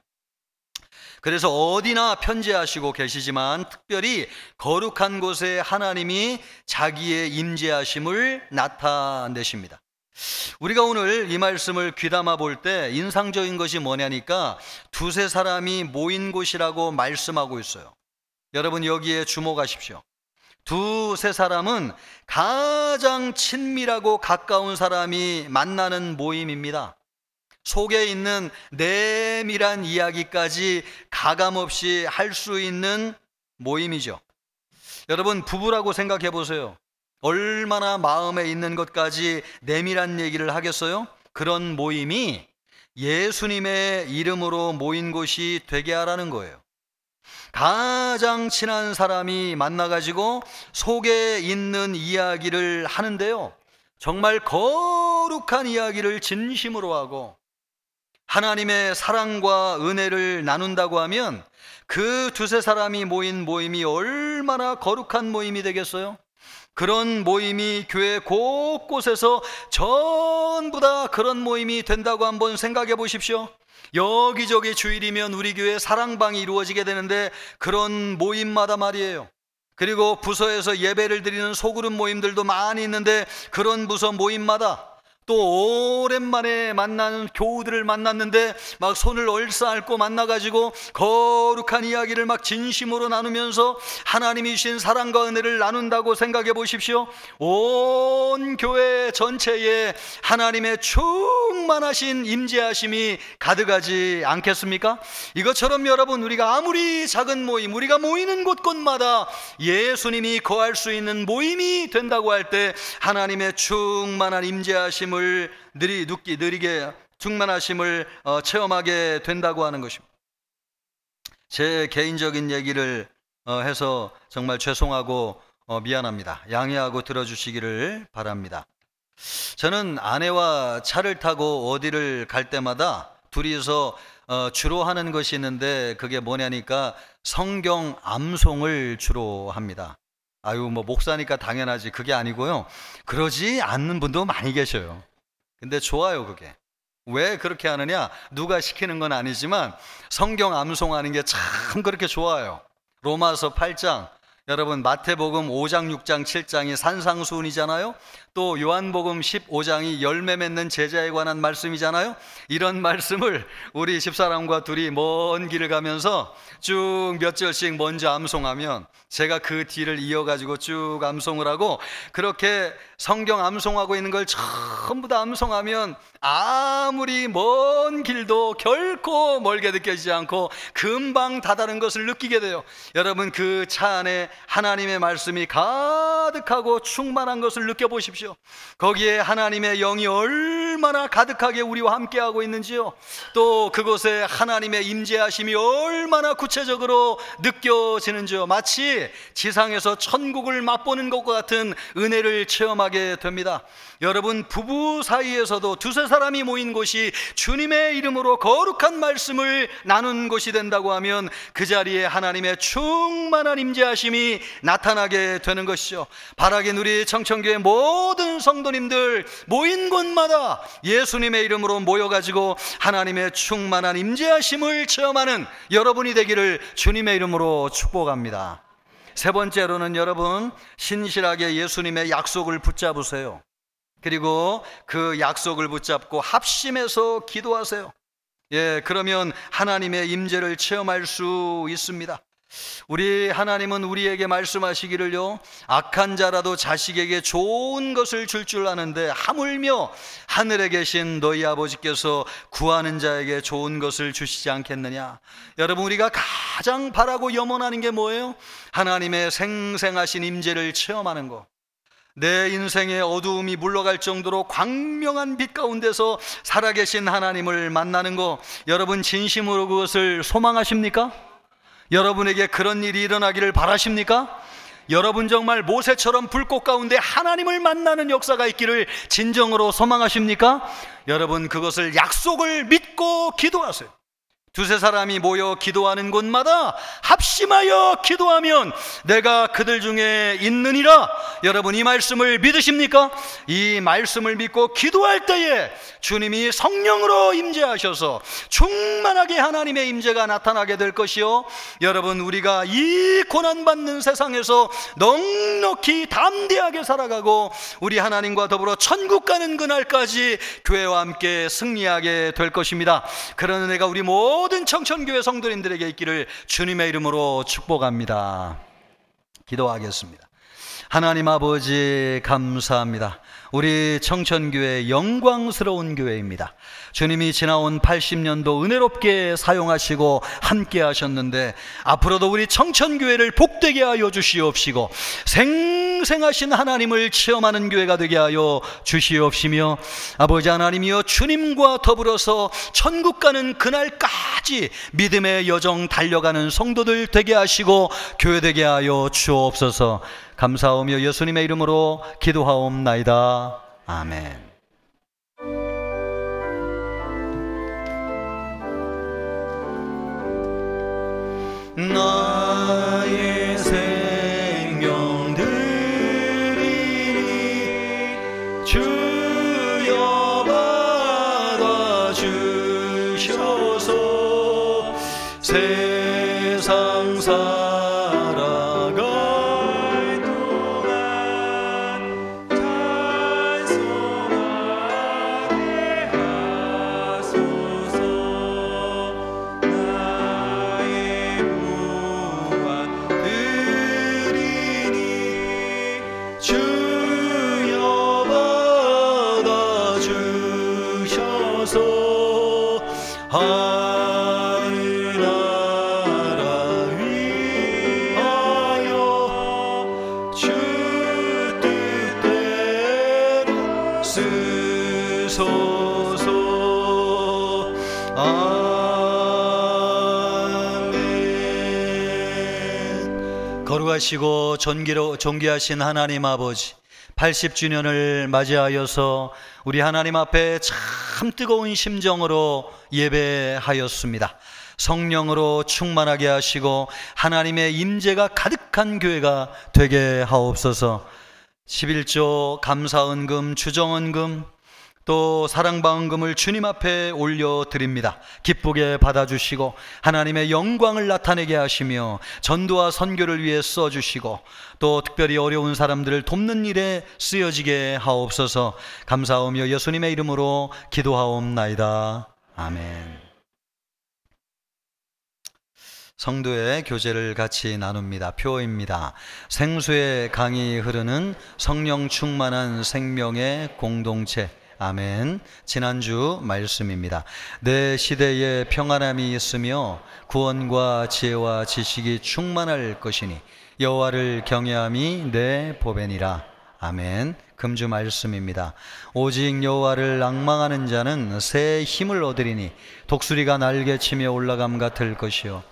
그래서 어디나 편재하시고 계시지만 특별히 거룩한 곳에 하나님이 자기의 임재하심을 나타내십니다. 우리가 오늘 이 말씀을 귀담아 볼 때 인상적인 것이 뭐냐니까 두세 사람이 모인 곳이라고 말씀하고 있어요. 여러분 여기에 주목하십시오. 두세 사람은 가장 친밀하고 가까운 사람이 만나는 모임입니다. 속에 있는 내밀한 이야기까지 가감없이 할 수 있는 모임이죠. 여러분 부부라고 생각해 보세요. 얼마나 마음에 있는 것까지 내밀한 얘기를 하겠어요? 그런 모임이 예수님의 이름으로 모인 곳이 되게 하라는 거예요. 가장 친한 사람이 만나가지고 속에 있는 이야기를 하는데요, 정말 거룩한 이야기를 진심으로 하고 하나님의 사랑과 은혜를 나눈다고 하면 그 두세 사람이 모인 모임이 얼마나 거룩한 모임이 되겠어요? 그런 모임이 교회 곳곳에서 전부 다 그런 모임이 된다고 한번 생각해 보십시오. 여기저기 주일이면 우리 교회 사랑방이 이루어지게 되는데 그런 모임마다 말이에요. 그리고 부서에서 예배를 드리는 소그룹 모임들도 많이 있는데 그런 부서 모임마다 또 오랜만에 만나는 교우들을 만났는데 막 손을 얼싸안고 만나가지고 거룩한 이야기를 막 진심으로 나누면서 하나님이 주신 사랑과 은혜를 나눈다고 생각해 보십시오. 온 교회 전체에 하나님의 충만하신 임재하심이 가득하지 않겠습니까? 이것처럼 여러분 우리가 아무리 작은 모임, 우리가 모이는 곳곳마다 예수님이 거할 수 있는 모임이 된다고 할 때 하나님의 충만한 임재하심을 느리게 충만하심을 체험하게 된다고 하는 것입니다. 제 개인적인 얘기를 해서 정말 죄송하고 미안합니다. 양해하고 들어주시기를 바랍니다. 저는 아내와 차를 타고 어디를 갈 때마다 둘이서 주로 하는 것이 있는데 그게 뭐냐니까 성경 암송을 주로 합니다. 아유 뭐 목사니까 당연하지, 그게 아니고요. 그러지 않는 분도 많이 계셔요. 근데 좋아요. 그게 왜 그렇게 하느냐, 누가 시키는 건 아니지만 성경 암송하는 게 참 그렇게 좋아요. 로마서 8장, 여러분 마태복음 5장 6장 7장이 산상수훈이잖아요. 또 요한복음 15장이 열매 맺는 제자에 관한 말씀이잖아요. 이런 말씀을 우리 집사람과 둘이 먼 길을 가면서 쭉 몇 절씩 먼저 암송하면 제가 그 뒤를 이어가지고 쭉 암송을 하고, 그렇게 성경 암송하고 있는 걸 전부 다 암송하면 아무리 먼 길도 결코 멀게 느껴지지 않고 금방 다다른 것을 느끼게 돼요. 여러분 그 차 안에 하나님의 말씀이 가득하고 충만한 것을 느껴보십시오. 거기에 하나님의 영이 얼마나 가득하게 우리와 함께하고 있는지요, 또 그곳에 하나님의 임재하심이 얼마나 구체적으로 느껴지는지요. 마치 지상에서 천국을 맛보는 것과 같은 은혜를 체험하게 됩니다. 여러분 부부 사이에서도 두세 사람이 모인 곳이 주님의 이름으로 거룩한 말씀을 나눈 곳이 된다고 하면 그 자리에 하나님의 충만한 임재하심이 나타나게 되는 것이죠. 바라긴 우리 청천교회 모든 모든 성도님들 모인 곳마다 예수님의 이름으로 모여가지고 하나님의 충만한 임재하심을 체험하는 여러분이 되기를 주님의 이름으로 축복합니다. 세 번째로는 여러분, 신실하게 예수님의 약속을 붙잡으세요. 그리고 그 약속을 붙잡고 합심해서 기도하세요. 그러면 하나님의 임재를 체험할 수 있습니다. 우리 하나님은 우리에게 말씀하시기를요, 악한 자라도 자식에게 좋은 것을 줄 아는데 하물며 하늘에 계신 너희 아버지께서 구하는 자에게 좋은 것을 주시지 않겠느냐. 여러분, 우리가 가장 바라고 염원하는 게 뭐예요? 하나님의 생생하신 임재를 체험하는 것. 내 인생의 어두움이 물러갈 정도로 광명한 빛 가운데서 살아계신 하나님을 만나는 거, 여러분 진심으로 그것을 소망하십니까? 여러분에게 그런 일이 일어나기를 바라십니까? 여러분 정말 모세처럼 불꽃 가운데 하나님을 만나는 역사가 있기를 진정으로 소망하십니까? 여러분 그것을 약속을 믿고 기도하세요. 두세 사람이 모여 기도하는 곳마다 합심하여 기도하면 내가 그들 중에 있느니라. 여러분 이 말씀을 믿으십니까? 이 말씀을 믿고 기도할 때에 주님이 성령으로 임재하셔서 충만하게 하나님의 임재가 나타나게 될 것이요, 여러분 우리가 이 고난받는 세상에서 넉넉히 담대하게 살아가고 우리 하나님과 더불어 천국 가는 그날까지 교회와 함께 승리하게 될 것입니다. 그런 은혜가 우리 모든 청천교회 성도님들에게 있기를 주님의 이름으로 축복합니다. 기도하겠습니다. 하나님 아버지 감사합니다. 우리 청천교회 영광스러운 교회입니다. 주님이 지나온 80년도 은혜롭게 사용하시고 함께 하셨는데 앞으로도 우리 청천교회를 복되게 하여 주시옵시고 생생하신 하나님을 체험하는 교회가 되게 하여 주시옵시며, 아버지 하나님이여 주님과 더불어서 천국 가는 그날까지 믿음의 여정 달려가는 성도들 되게 하시고 교회 되게 하여 주옵소서. 감사하며 예수님의 이름으로 기도하옵나이다. 아멘. 나의 생명 드리니 주여 받아주셔서 세상 살아갈 동안 찬송하게 하소서. 나의 무한 드리니 주여 받아주셔서 하늘나라 위하여 주 뜻대로 쓰소서. 아멘. 거룩하시고 존귀하신 하나님 아버지, 80주년을 맞이하여서 우리 하나님 앞에 참 뜨거운 심정으로 예배하였습니다. 성령으로 충만하게 하시고 하나님의 임재가 가득한 교회가 되게 하옵소서. 11조 감사헌금, 주정헌금, 또 사랑방헌금을 주님 앞에 올려드립니다. 기쁘게 받아주시고 하나님의 영광을 나타내게 하시며 전도와 선교를 위해 써주시고 또 특별히 어려운 사람들을 돕는 일에 쓰여지게 하옵소서. 감사하며 예수님의 이름으로 기도하옵나이다. 아멘. 성도의 교제를 같이 나눕니다. 표입니다. 생수의 강이 흐르는 성령 충만한 생명의 공동체. 아멘. 지난주 말씀입니다. 내 시대에 평안함이 있으며 구원과 지혜와 지식이 충만할 것이니 여호와를 경외함이 내 보배니라. 아멘. 금주 말씀입니다. 오직 여호와를 앙망하는 자는 새 힘을 얻으리니 독수리가 날개치며 올라감 같을 것이요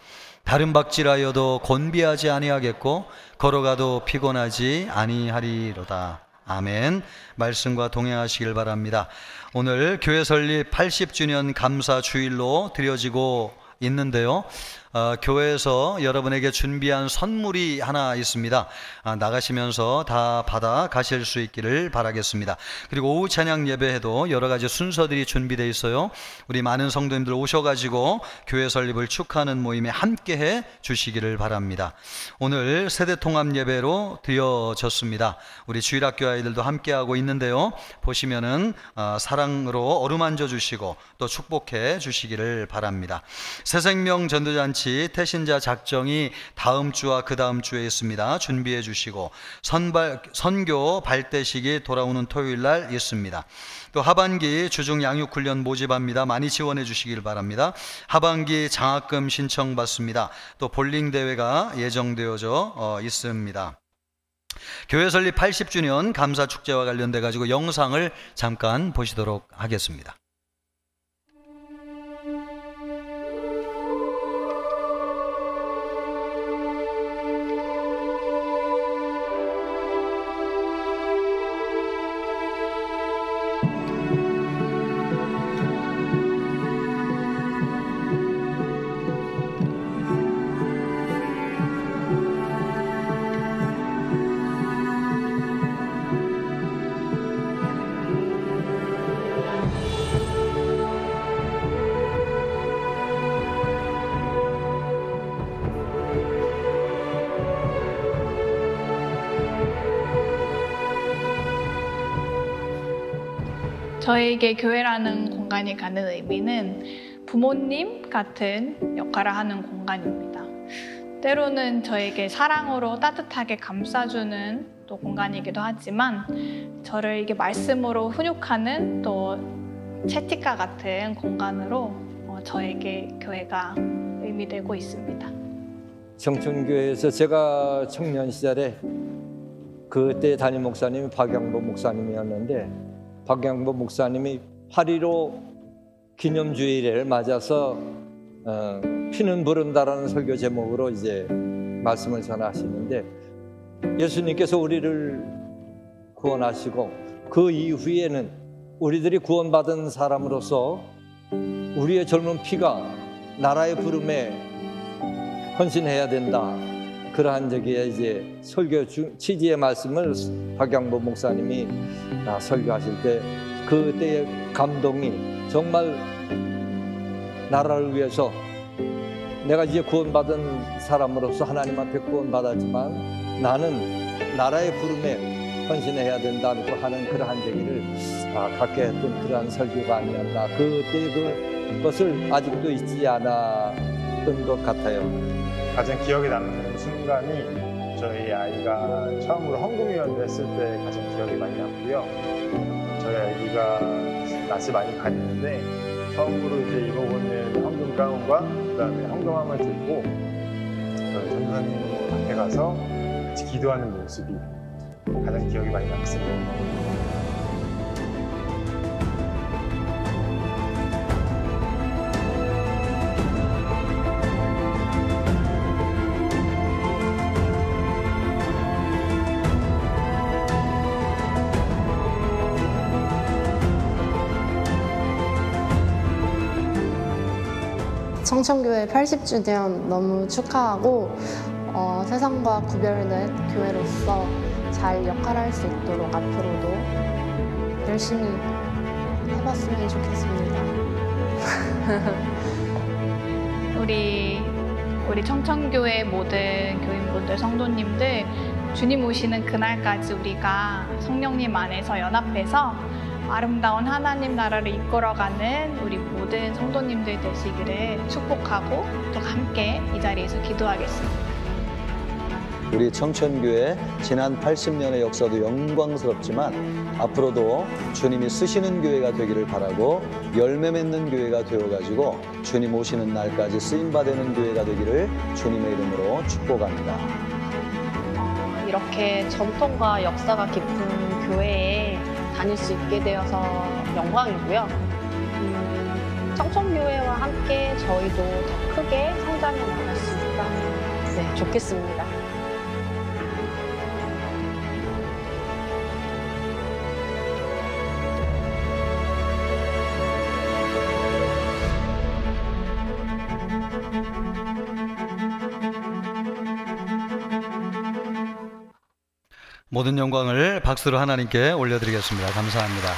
다른 박질하여도 곤비하지 아니하겠고 걸어가도 피곤하지 아니하리로다. 아멘. 말씀과 동행하시길 바랍니다. 오늘 교회 설립 80주년 감사 주일로 드려지고 있는데요. 교회에서 여러분에게 준비한 선물이 하나 있습니다. 나가시면서 다 받아 가실 수 있기를 바라겠습니다. 그리고 오후 찬양 예배에도 여러 가지 순서들이 준비되어 있어요. 우리 많은 성도님들 오셔가지고 교회 설립을 축하하는 모임에 함께해 주시기를 바랍니다. 오늘 세대통합 예배로 드려졌습니다. 우리 주일학교 아이들도 함께하고 있는데요. 보시면은 사랑으로 어루만져 주시고 또 축복해 주시기를 바랍니다. 새생명 전도잔치 태신자 작정이 다음 주와 그 다음 주에 있습니다. 준비해 주시고 선교 발대식이 돌아오는 토요일 날 있습니다. 또 하반기 주중 양육훈련 모집합니다. 많이 지원해 주시길 바랍니다. 하반기 장학금 신청받습니다. 또 볼링 대회가 예정되어져 있습니다. 교회 설립 80주년 감사축제와 관련돼 가지고 영상을 잠깐 보시도록 하겠습니다. 저에게 교회라는 공간이 갖는 의미는 부모님 같은 역할을 하는 공간입니다. 때로는 저에게 사랑으로 따뜻하게 감싸주는 또 공간이기도 하지만 저를 이게 말씀으로 훈육하는 또 채찍과 같은 공간으로 저에게 교회가 의미되고 있습니다. 청춘교회에서 제가 청년 시절에 그때 담임 목사님이 박영보 목사님이었는데 박영보 목사님이 8.15 기념주일을 맞아서 피는 부른다라는 설교 제목으로 이제 말씀을 전하시는데 예수님께서 우리를 구원하시고 그 이후에는 우리들이 구원받은 사람으로서 우리의 젊은 피가 나라의 부름에 헌신해야 된다. 그러한 저기에 이제 설교 취지의 말씀을 박영보 목사님이 설교하실 때 그때의 감동이 정말 나라를 위해서 내가 이제 구원받은 사람으로서 하나님한테 구원받았지만 나는 나라의 부름에 헌신해야 된다고 하는 그러한 얘기를 갖게 했던 그러한 설교가 아니었나. 그때 그것을 아직도 잊지 않았던 것 같아요. 가장 기억에 남는 순간이 저희 아이가 처음으로 헌금위원회 했을 때 가장 기억이 많이 남고요. 저희 아이가 낯이 많이 가리는데 처음으로 이제 입어보는 헌금 가운과 그다음에 헌금함을 들고 전도사님 앞에 가서 같이 기도하는 모습이 가장 기억이 많이 남습니다. 청천교회 80주년 너무 축하하고 세상과 구별된 교회로서 잘 역할할 수 있도록 앞으로도 열심히 해봤으면 좋겠습니다. 우리 청천교회 모든 교인분들, 성도님들 주님 오시는 그날까지 우리가 성령님 안에서 연합해서 아름다운 하나님 나라를 이끌어가는 우리 모든 성도님들 되시기를 축복하고 또 함께 이 자리에서 기도하겠습니다. 우리 청천교회 지난 80년의 역사도 영광스럽지만 앞으로도 주님이 쓰시는 교회가 되기를 바라고 열매 맺는 교회가 되어가지고 주님 오시는 날까지 쓰임받는 교회가 되기를 주님의 이름으로 축복합니다. 이렇게 전통과 역사가 깊은 교회에 다닐 수 있게 되어서 영광이고요. 청천교회와 함께 저희도 더 크게 성장해 나갈 수 있다면 좋겠습니다. 모든 영광을 박수로 하나님께 올려드리겠습니다. 감사합니다.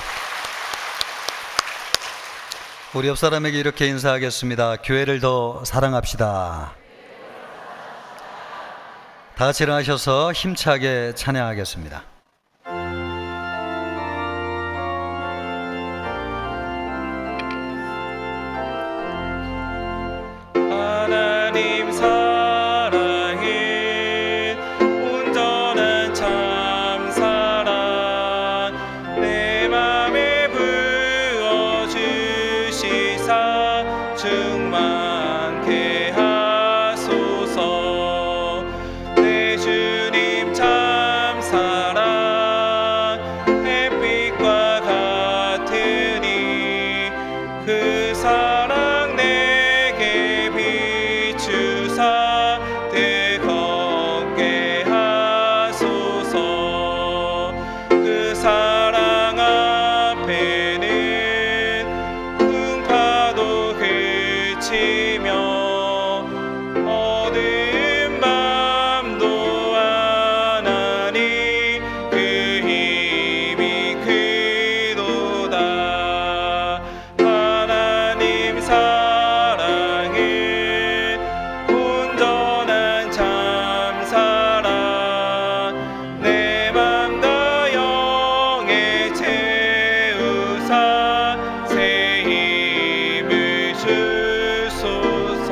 우리 옆 사람에게 이렇게 인사하겠습니다. 교회를 더 사랑합시다. 다 같이 일어나셔서 힘차게 찬양하겠습니다. 하나님 사랑은 온전한 참 사랑 내 맘에 부어주시사 충만케 하소서. 내 주님 참 사랑 햇빛과 같으니 그 사랑 내게 비추사 뜨겁게 하소서. 그 사랑 앞에는 풍파도 그치며 어두운 밤도 안하니 그 힘이 크도다. 하나님 사랑은 온전한 참 사랑 내 맘과 영에 채우사 새 힘을 주소서.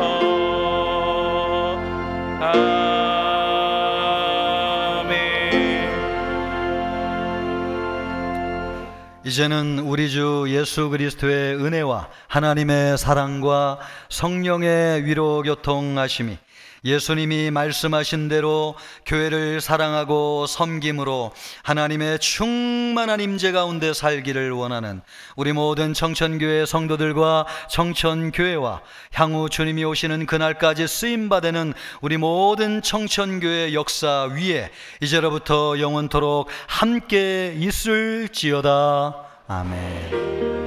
아멘. 이제는 우리 주 예수 그리스도의 은혜와 하나님의 사랑과 성령의 위로 교통하심이 예수님이 말씀하신 대로 교회를 사랑하고 섬김으로 하나님의 충만한 임재 가운데 살기를 원하는 우리 모든 청천교회 성도들과 청천교회와 향후 주님이 오시는 그날까지 쓰임받는 우리 모든 청천교회 역사 위에 이제로부터 영원토록 함께 있을지어다. 아멘.